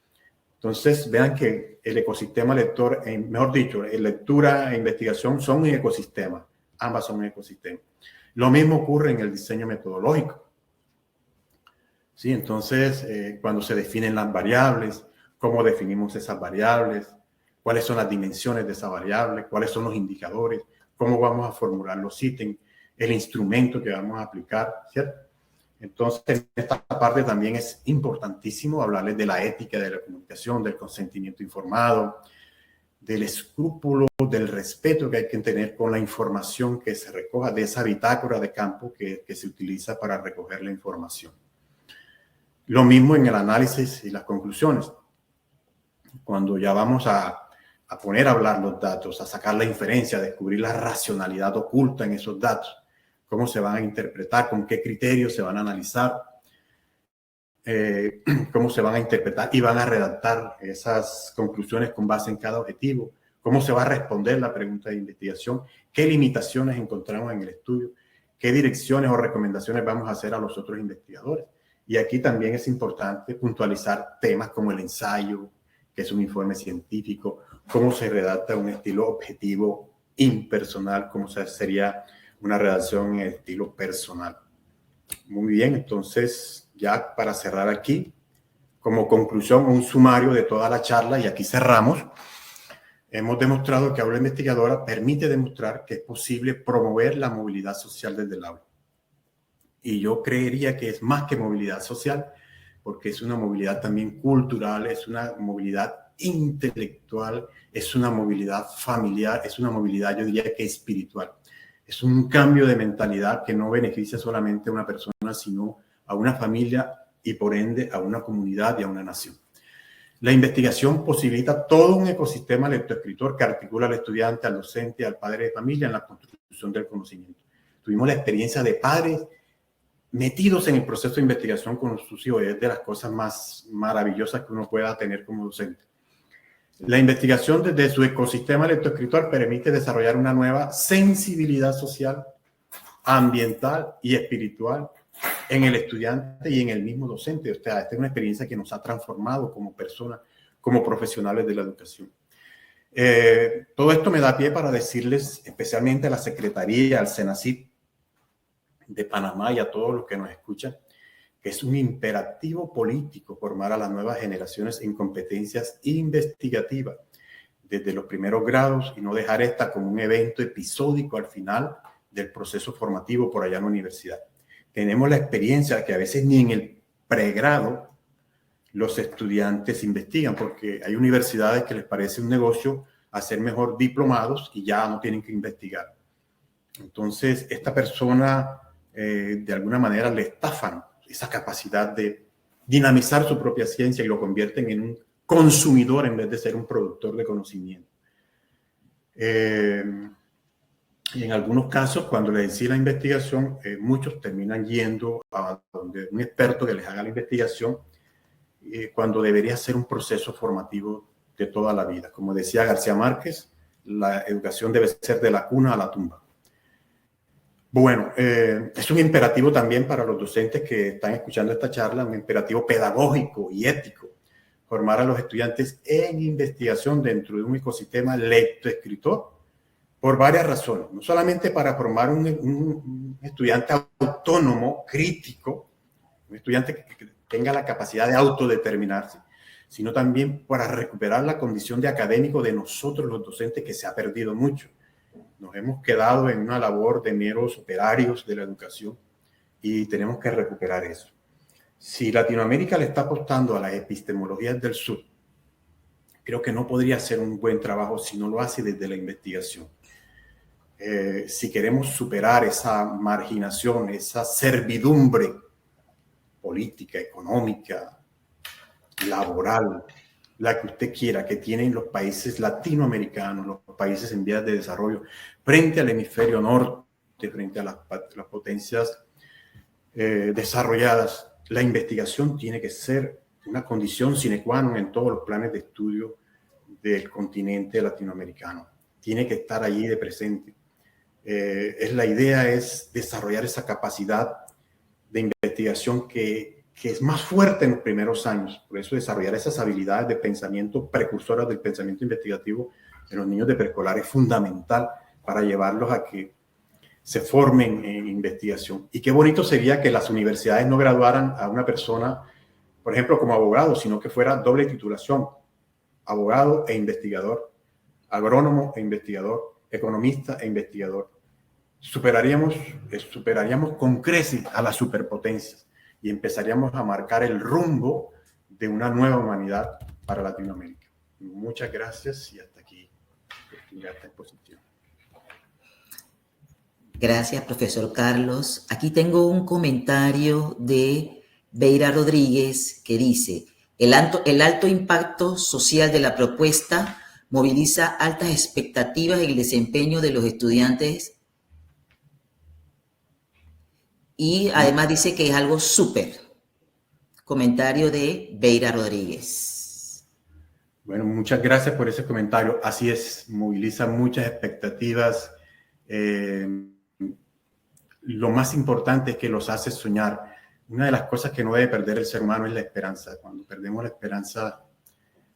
Entonces, vean que el ecosistema lector, mejor dicho, lectura e investigación son un ecosistema. Ambas son un ecosistema. Lo mismo ocurre en el diseño metodológico. ¿Sí? Entonces, cuando se definen las variables, cómo definimos esas variables, cuáles son las dimensiones de esa variable, cuáles son los indicadores, cómo vamos a formular los ítems, el instrumento que vamos a aplicar, ¿cierto? Entonces, en esta parte también es importantísimo hablarles de la ética de la comunicación, del consentimiento informado, del escrúpulo, del respeto que hay que tener con la información que se recoja, de esa bitácora de campo que se utiliza para recoger la información. Lo mismo en el análisis y las conclusiones. Cuando ya vamos a poner a hablar los datos, a sacar la inferencia, a descubrir la racionalidad oculta en esos datos, cómo se van a interpretar, con qué criterios se van a analizar, cómo se van a interpretar y van a redactar esas conclusiones con base en cada objetivo, cómo se va a responder la pregunta de investigación, qué limitaciones encontramos en el estudio, qué direcciones o recomendaciones vamos a hacer a los otros investigadores. Y aquí también es importante puntualizar temas como el ensayo, que es un informe científico, cómo se redacta un estilo objetivo impersonal, cómo sería una redacción en estilo personal. Muy bien, entonces ya para cerrar aquí, como conclusión, un sumario de toda la charla, y aquí cerramos. Hemos demostrado que Aula Investigadora permite demostrar que es posible promover la movilidad social desde el aula. Y yo creería que es más que movilidad social, porque es una movilidad también cultural, es una movilidad intelectual, es una movilidad familiar, es una movilidad, yo diría que espiritual. Es un cambio de mentalidad que no beneficia solamente a una persona, sino a una familia y por ende a una comunidad y a una nación. La investigación posibilita todo un ecosistema lectoescritor que articula al estudiante, al docente, al padre de familia en la construcción del conocimiento. Tuvimos la experiencia de padres metidos en el proceso de investigación con sus hijos, es de las cosas más maravillosas que uno pueda tener como docente. La investigación desde su ecosistema lectoescritor permite desarrollar una nueva sensibilidad social, ambiental y espiritual en el estudiante y en el mismo docente. O sea, esta es una experiencia que nos ha transformado como personas, como profesionales de la educación. Todo esto me da pie para decirles, especialmente a la Secretaría, al Senacid de Panamá y a todos los que nos escuchan, que es un imperativo político formar a las nuevas generaciones en competencias investigativas desde los primeros grados y no dejar esta como un evento episódico al final del proceso formativo por allá en la universidad. Tenemos la experiencia que a veces ni en el pregrado los estudiantes investigan, porque hay universidades que les parece un negocio hacer mejor diplomados y ya no tienen que investigar. Entonces, esta persona de alguna manera le estafan esa capacidad de dinamizar su propia ciencia y lo convierten en un consumidor en vez de ser un productor de conocimiento. Y en algunos casos, cuando les decía la investigación, muchos terminan yendo a donde un experto que les haga la investigación, cuando debería ser un proceso formativo de toda la vida. Como decía García Márquez, la educación debe ser de la cuna a la tumba. Bueno, es un imperativo también para los docentes que están escuchando esta charla, un imperativo pedagógico y ético, formar a los estudiantes en investigación dentro de un ecosistema lectoescritor por varias razones. No solamente para formar un estudiante autónomo, crítico, un estudiante que tenga la capacidad de autodeterminarse, sino también para recuperar la condición de académico de nosotros los docentes, que se ha perdido mucho. Nos hemos quedado en una labor de meros operarios de la educación y tenemos que recuperar eso. Si Latinoamérica le está apostando a las epistemologías del sur, creo que no podría hacer un buen trabajo si no lo hace desde la investigación. Si queremos superar esa marginación, esa servidumbre política, económica, laboral, la que usted quiera, que tienen los países latinoamericanos, los países en vías de desarrollo, frente al hemisferio norte, frente a las potencias desarrolladas, la investigación tiene que ser una condición sine qua non en todos los planes de estudio del continente latinoamericano. Tiene que estar allí de presente. La idea es desarrollar esa capacidad de investigación que es más fuerte en los primeros años. Por eso desarrollar esas habilidades de pensamiento precursoras del pensamiento investigativo en los niños de preescolar es fundamental para llevarlos a que se formen en investigación. Y qué bonito sería que las universidades no graduaran a una persona, por ejemplo, como abogado, sino que fuera doble titulación, abogado e investigador, agrónomo e investigador, economista e investigador. Superaríamos con creces a las superpotencias y empezaríamos a marcar el rumbo de una nueva humanidad para Latinoamérica. Muchas gracias y hasta aquí esta exposición. Gracias, profesor Carlos. Aquí tengo un comentario de Beira Rodríguez que dice: el alto impacto social de la propuesta moviliza altas expectativas en el desempeño de los estudiantes y además dice que es algo súper. Comentario de Beira Rodríguez. Bueno, muchas gracias por ese comentario. Así es, moviliza muchas expectativas. Lo más importante es que los hace soñar. Una de las cosas que no debe perder el ser humano es la esperanza. Cuando perdemos la esperanza,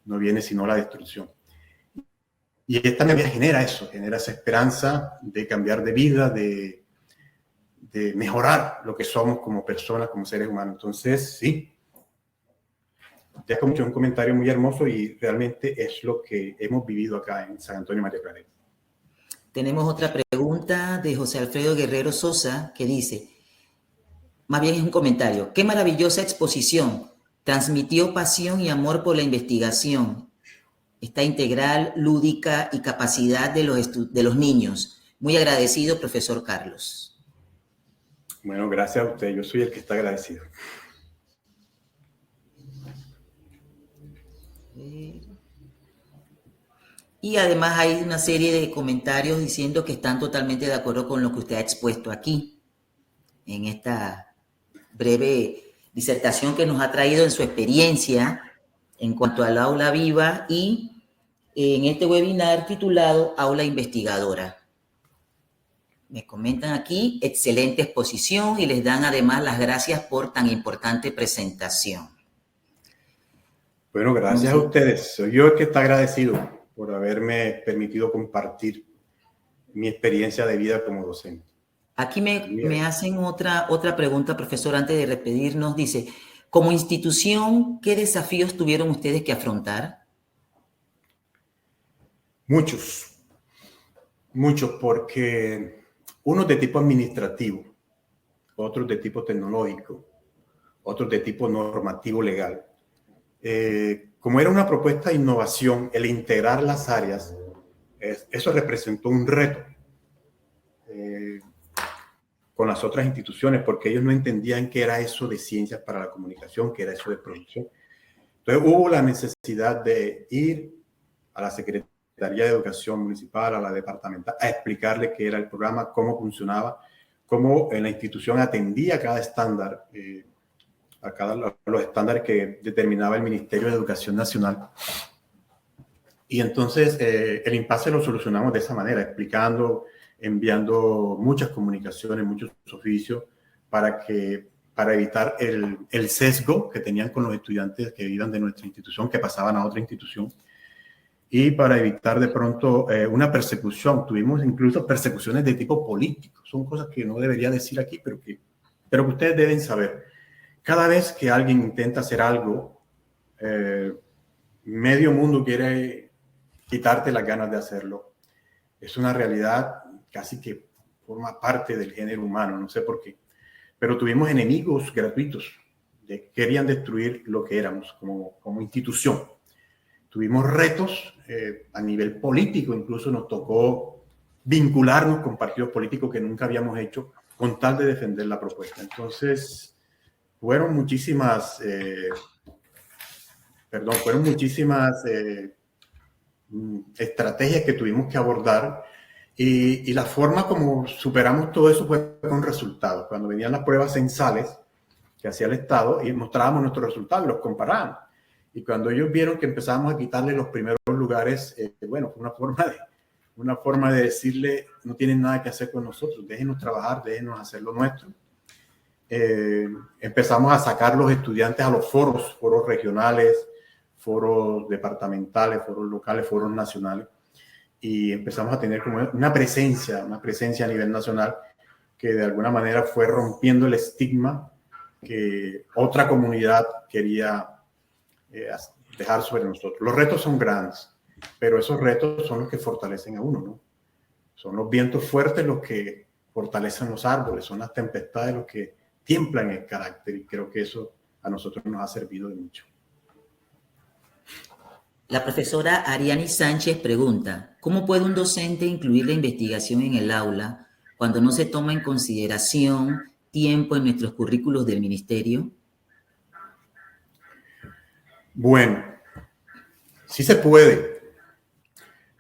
no viene sino la destrucción. Y esta memoria genera eso, genera esa esperanza de cambiar de vida, de mejorar lo que somos como personas, como seres humanos. Entonces, sí, ya como un comentario muy hermoso y realmente es lo que hemos vivido acá en San Antonio María Claret. Tenemos otra pregunta de José Alfredo Guerrero Sosa que dice, más bien es un comentario: qué maravillosa exposición, transmitió pasión y amor por la investigación, esta integral, lúdica y capacidad de los niños. Muy agradecido, profesor Carlos. Bueno, gracias a usted, yo soy el que está agradecido. Y además hay una serie de comentarios diciendo que están totalmente de acuerdo con lo que usted ha expuesto aquí, en esta breve disertación que nos ha traído en su experiencia en cuanto al aula viva y en este webinar titulado Aula Investigadora. Me comentan aquí, excelente exposición, y les dan además las gracias por tan importante presentación. Bueno, gracias a ustedes. Soy yo el que está agradecido por haberme permitido compartir mi experiencia de vida como docente. Aquí me hacen otra pregunta, profesor, antes de despedirnos. Dice, como institución, ¿qué desafíos tuvieron ustedes que afrontar? Muchos, porque unos de tipo administrativo, otros de tipo tecnológico, otros de tipo normativo legal. Como era una propuesta de innovación, el integrar las áreas, eso representó un reto con las otras instituciones, porque ellos no entendían qué era eso de ciencias para la comunicación, qué era eso de producción. Entonces hubo la necesidad de ir a la Secretaría de Educación Municipal, a la departamental, a explicarle qué era el programa, cómo funcionaba, cómo la institución atendía cada estándar, los estándares que determinaba el Ministerio de Educación Nacional. Y entonces el impasse lo solucionamos de esa manera, explicando, enviando muchas comunicaciones, muchos oficios para evitar el sesgo que tenían con los estudiantes que iban de nuestra institución, que pasaban a otra institución, y para evitar de pronto una persecución. Tuvimos incluso persecuciones de tipo político. Son cosas que no debería decir aquí, pero que ustedes deben saber. Cada vez que alguien intenta hacer algo medio mundo quiere quitarte las ganas de hacerlo. Es una realidad casi que forma parte del género humano, no sé por qué. Pero tuvimos enemigos gratuitos que querían destruir lo que éramos como institución. Tuvimos retos a nivel político, incluso nos tocó vincularnos con partidos políticos que nunca habíamos hecho con tal de defender la propuesta. Entonces, fueron muchísimas estrategias que tuvimos que abordar y la forma como superamos todo eso fue con resultados. Cuando venían las pruebas censales que hacía el Estado y mostrábamos nuestros resultados, los comparábamos. Y cuando ellos vieron que empezábamos a quitarle los primeros lugares, bueno, fue una forma de decirle, no tienen nada que hacer con nosotros, déjenos trabajar, déjenos hacer lo nuestro. Empezamos a sacar los estudiantes a los foros regionales, foros departamentales, foros locales, foros nacionales, y empezamos a tener como una presencia a nivel nacional que de alguna manera fue rompiendo el estigma que otra comunidad quería dejar sobre nosotros. Los retos son grandes, pero esos retos son los que fortalecen a uno, ¿no? Son los vientos fuertes los que fortalecen los árboles, son las tempestades los que tiemblan el carácter, y creo que eso a nosotros nos ha servido de mucho. La profesora Ariani Sánchez pregunta, ¿cómo puede un docente incluir la investigación en el aula cuando no se toma en consideración tiempo en nuestros currículos del ministerio? Bueno, sí se puede.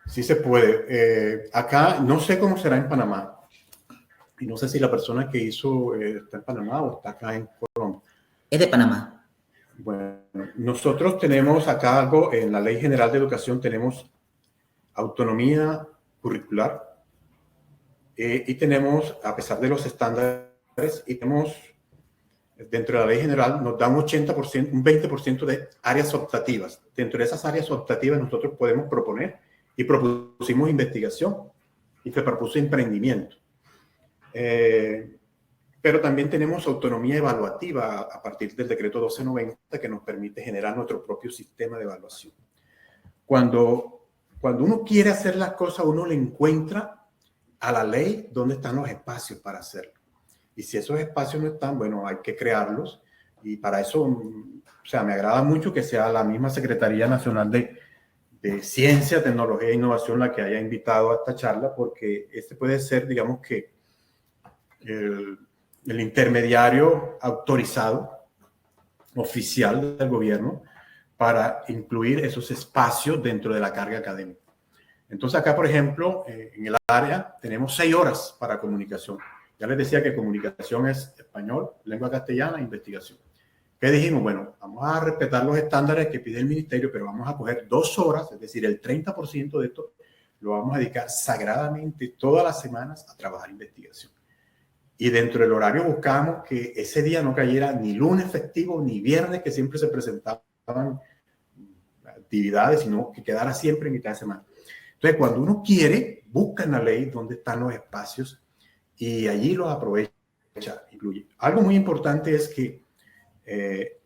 Sí se puede. Acá no sé cómo será en Panamá. Y no sé si la persona que hizo está en Panamá o está acá en Colombia. Es de Panamá. Bueno, nosotros tenemos acá algo, en la Ley General de Educación tenemos autonomía curricular y tenemos, a pesar de los estándares, y tenemos, dentro de la Ley General, nos da un 80%, un 20% de áreas optativas. Dentro de esas áreas optativas nosotros podemos proponer y propusimos investigación y se propuso emprendimiento. Pero también tenemos autonomía evaluativa a partir del decreto 1290 que nos permite generar nuestro propio sistema de evaluación. Cuando uno quiere hacer las cosas, uno le encuentra a la ley dónde están los espacios para hacerlo. Y si esos espacios no están, bueno, hay que crearlos. Y para eso, o sea, me agrada mucho que sea la misma Secretaría Nacional de Ciencia, Tecnología e Innovación la que haya invitado a esta charla, porque este puede ser, digamos que, el intermediario autorizado oficial del gobierno para incluir esos espacios dentro de la carga académica. Entonces acá, por ejemplo, en el área tenemos 6 horas para comunicación. Ya les decía que comunicación es español, lengua castellana e investigación. ¿Qué dijimos? Bueno, vamos a respetar los estándares que pide el ministerio, pero vamos a coger 2 horas, es decir, el 30% de esto lo vamos a dedicar sagradamente todas las semanas a trabajar investigación. Y dentro del horario buscamos que ese día no cayera ni lunes festivo ni viernes, que siempre se presentaban actividades, sino que quedara siempre en mitad de semana. Entonces, cuando uno quiere, busca en la ley dónde están los espacios y allí los aprovecha, incluye. Algo muy importante es que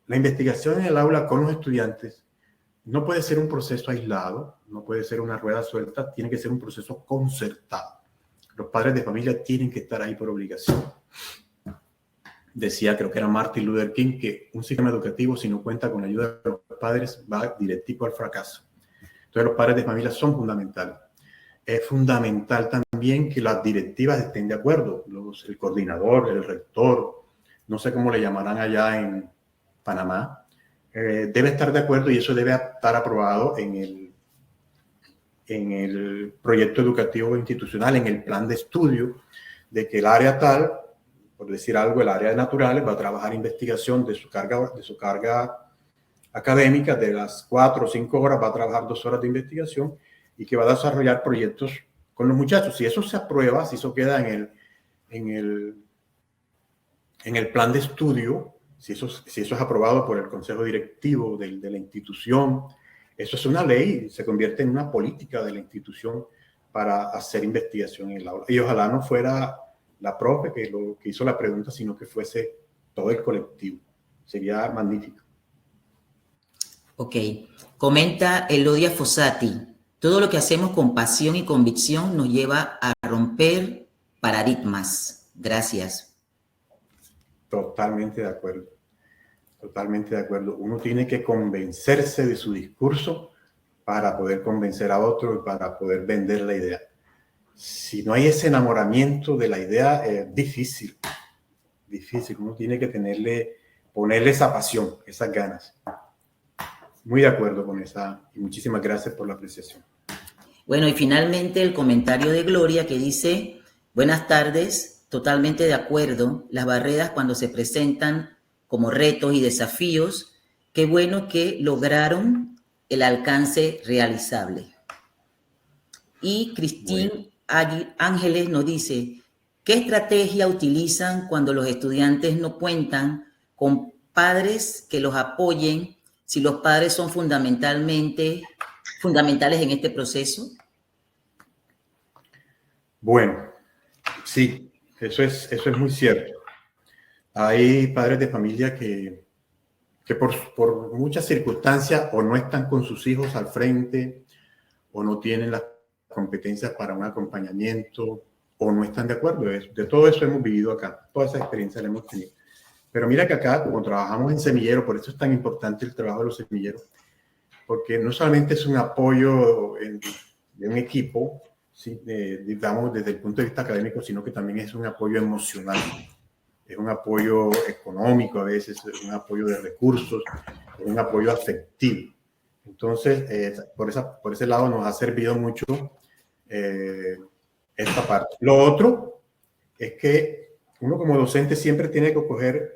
la investigación en el aula con los estudiantes no puede ser un proceso aislado, no puede ser una rueda suelta, tiene que ser un proceso concertado. Los padres de familia tienen que estar ahí por obligación. Decía, creo que era Martin Luther King, que un sistema educativo, si no cuenta con la ayuda de los padres, va directico al fracaso. Entonces, los padres de familia son fundamentales. Es fundamental también que las directivas estén de acuerdo. El coordinador, el rector, no sé cómo le llamarán allá en Panamá, debe estar de acuerdo y eso debe estar aprobado en el proyecto educativo institucional, en el plan de estudio, de que el área tal, por decir algo, el área de naturales va a trabajar investigación de su carga académica, de las 4 o 5 horas va a trabajar 2 horas de investigación y que va a desarrollar proyectos con los muchachos. Si eso se aprueba, si eso queda en el plan de estudio, si eso es aprobado por el consejo directivo de la institución, eso es una ley, se convierte en una política de la institución para hacer investigación en el aula. Y ojalá no fuera la profe que hizo la pregunta, sino que fuese todo el colectivo. Sería magnífico. Ok. Comenta Elodia Fossati. Todo lo que hacemos con pasión y convicción nos lleva a romper paradigmas. Gracias. Totalmente de acuerdo. Totalmente de acuerdo. Uno tiene que convencerse de su discurso para poder convencer a otro y para poder vender la idea. Si no hay ese enamoramiento de la idea, es difícil. Difícil. Uno tiene que ponerle esa pasión, esas ganas. Muy de acuerdo con esa y muchísimas gracias por la apreciación. Bueno, y finalmente el comentario de Gloria que dice, buenas tardes, totalmente de acuerdo, las barreras cuando se presentan como retos y desafíos, qué bueno que lograron el alcance realizable. Y Cristín Ángeles nos dice, ¿qué estrategia utilizan cuando los estudiantes no cuentan con padres que los apoyen si los padres son fundamentales en este proceso? Bueno, sí, eso es muy cierto. Hay padres de familia que por muchas circunstancias o no están con sus hijos al frente o no tienen las competencias para un acompañamiento o no están de acuerdo. De todo eso hemos vivido acá, toda esa experiencia la hemos tenido. Pero mira que acá, como trabajamos en semillero, por eso es tan importante el trabajo de los semilleros, porque no solamente es un apoyo de un equipo, ¿sí? Digamos desde el punto de vista académico, sino que también es un apoyo emocional, es un apoyo económico a veces, es un apoyo de recursos, es un apoyo afectivo. Entonces, por ese lado nos ha servido mucho esta parte. Lo otro es que uno como docente siempre tiene que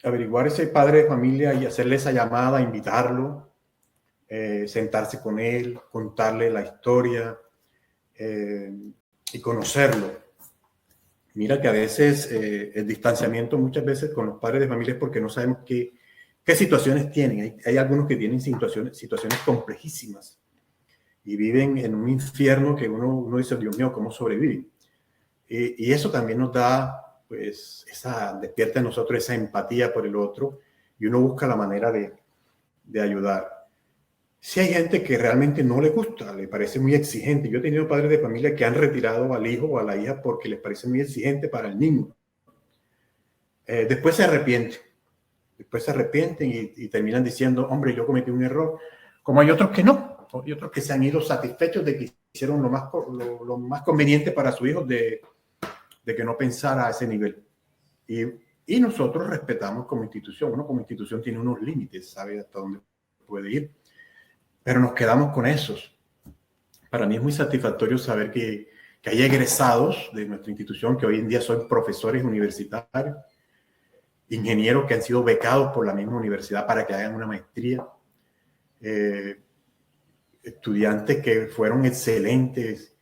averiguar ese padre de familia y hacerle esa llamada, invitarlo, sentarse con él, contarle la historia y conocerlo. Mira que a veces el distanciamiento muchas veces con los padres de familia es porque no sabemos qué situaciones tienen. Hay algunos que tienen situaciones complejísimas y viven en un infierno que uno dice, Dios mío, ¿cómo sobreviven? Y eso también nos da, pues, despierta en nosotros esa empatía por el otro y uno busca la manera de ayudar. Si hay gente que realmente no le gusta, le parece muy exigente. Yo he tenido padres de familia que han retirado al hijo o a la hija porque les parece muy exigente para el niño. Después se arrepienten. Y terminan diciendo, hombre, yo cometí un error. Como hay otros que no. Hay otros que se han ido satisfechos de que hicieron lo más conveniente para su hijo de que no pensara a ese nivel. Y nosotros respetamos como institución. Uno como institución tiene unos límites, sabe hasta dónde puede ir. Pero nos quedamos con esos. Para mí es muy satisfactorio saber que hay egresados de nuestra institución que hoy en día son profesores universitarios, ingenieros que han sido becados por la misma universidad para que hagan una maestría, estudiantes que fueron excelentes,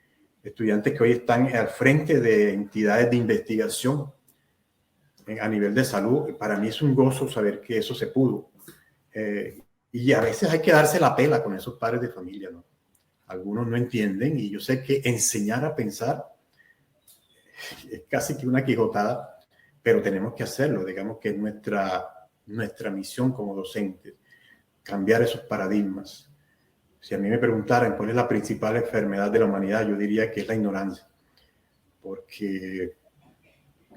estudiantes que hoy están al frente de entidades de investigación a nivel de salud. Para mí es un gozo saber que eso se pudo. Y a veces hay que darse la pela con esos padres de familia, ¿no? Algunos no entienden y yo sé que enseñar a pensar es casi que una quijotada, pero tenemos que hacerlo. Digamos que es nuestra misión como docentes, cambiar esos paradigmas. Si a mí me preguntaran cuál es la principal enfermedad de la humanidad, yo diría que es la ignorancia. Porque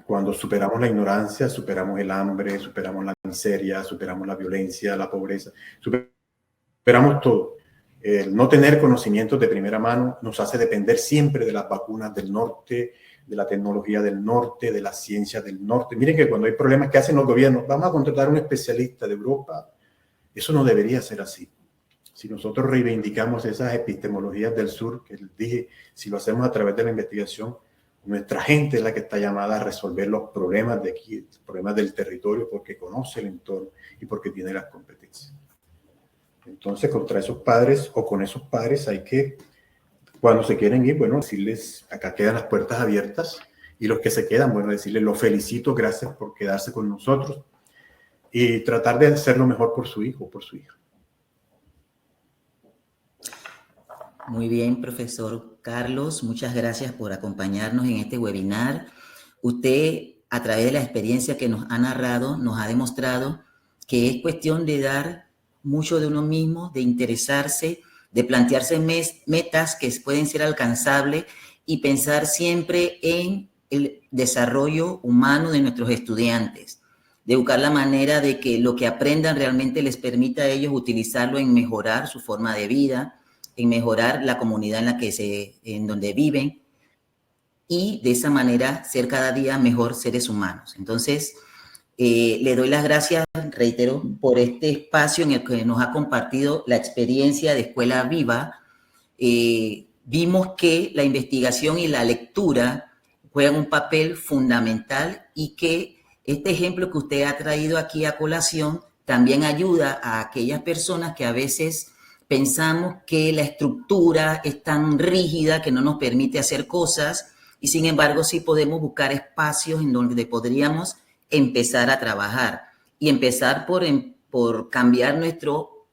cuando superamos la ignorancia, superamos el hambre, superamos la miseria, superamos la violencia, la pobreza, superamos todo. El no tener conocimientos de primera mano nos hace depender siempre de las vacunas del norte, de la tecnología del norte, de la ciencia del norte. Miren que cuando hay problemas que hacen los gobiernos, vamos a contratar a un especialista de Europa. Eso no debería ser así. Si nosotros reivindicamos esas epistemologías del sur, que les dije, si lo hacemos a través de la investigación, nuestra gente es la que está llamada a resolver los problemas de aquí, los problemas del territorio, porque conoce el entorno y porque tiene las competencias. Entonces, contra esos padres o con esos padres hay que, cuando se quieren ir, bueno, decirles, acá quedan las puertas abiertas, y los que se quedan, bueno, decirles, los felicito, gracias por quedarse con nosotros, y tratar de hacer lo mejor por su hijo o por su hija. Muy bien, profesor Carlos, muchas gracias por acompañarnos en este webinar. Usted, a través de la experiencia que nos ha narrado, nos ha demostrado que es cuestión de dar mucho de uno mismo, de interesarse, de plantearse metas que pueden ser alcanzables y pensar siempre en el desarrollo humano de nuestros estudiantes, de buscar la manera de que lo que aprendan realmente les permita a ellos utilizarlo en mejorar su forma de vida, en mejorar la comunidad en donde viven, y de esa manera ser cada día mejor seres humanos. Entonces, le doy las gracias, reitero, por este espacio en el que nos ha compartido la experiencia de Escuela Viva. Vimos que la investigación y la lectura juegan un papel fundamental y que este ejemplo que usted ha traído aquí a colación también ayuda a aquellas personas que a veces pensamos que la estructura es tan rígida que no nos permite hacer cosas, y sin embargo sí podemos buscar espacios en donde podríamos empezar a trabajar y empezar por cambiar nuestro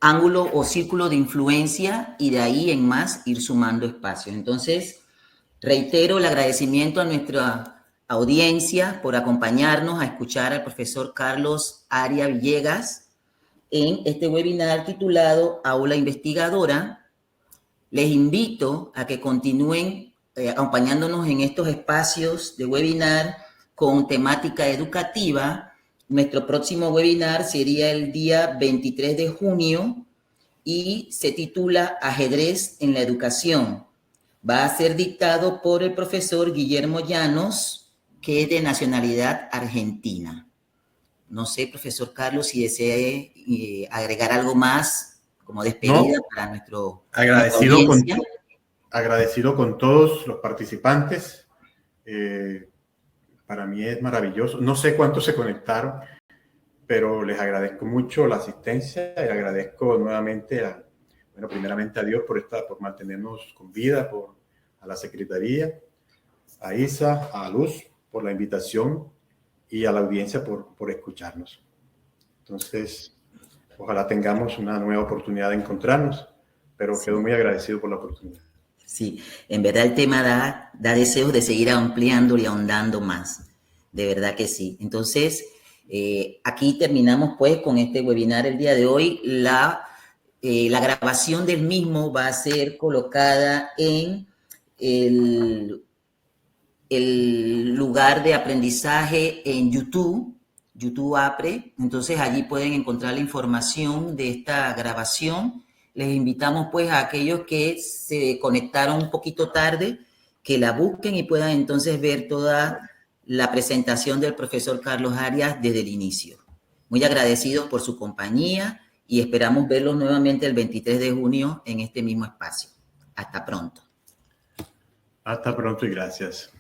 ángulo o círculo de influencia y de ahí en más ir sumando espacios. Entonces, reitero el agradecimiento a nuestra audiencia por acompañarnos a escuchar al profesor Carlos Arias Villegas en este webinar titulado Aula Investigadora. Les invito a que continúen acompañándonos en estos espacios de webinar con temática educativa. Nuestro próximo webinar sería el día 23 de junio y se titula Ajedrez en la Educación. Va a ser dictado por el profesor Guillermo Llanos, que es de nacionalidad argentina. No sé, profesor Carlos, si desee agregar algo más como despedida para nuestro audiencia. Agradecido con todos los participantes. Para mí es maravilloso. No sé cuántos se conectaron, pero les agradezco mucho la asistencia y agradezco nuevamente primeramente a Dios por mantenernos con vida, a la Secretaría, a Isa, a Luz por la invitación y a la audiencia por escucharnos. Entonces, ojalá tengamos una nueva oportunidad de encontrarnos, pero sí, quedo muy agradecido por la oportunidad. Sí, en verdad el tema da deseos de seguir ampliando y ahondando más, de verdad que sí. Entonces, aquí terminamos pues con este webinar el día de hoy. La grabación del mismo va a ser colocada en el lugar de aprendizaje en YouTube Apre. Entonces allí pueden encontrar la información de esta grabación. Les invitamos pues a aquellos que se conectaron un poquito tarde, que la busquen y puedan entonces ver toda la presentación del profesor Carlos Arias desde el inicio. Muy agradecidos por su compañía y esperamos verlos nuevamente el 23 de junio en este mismo espacio. Hasta pronto. Hasta pronto y gracias.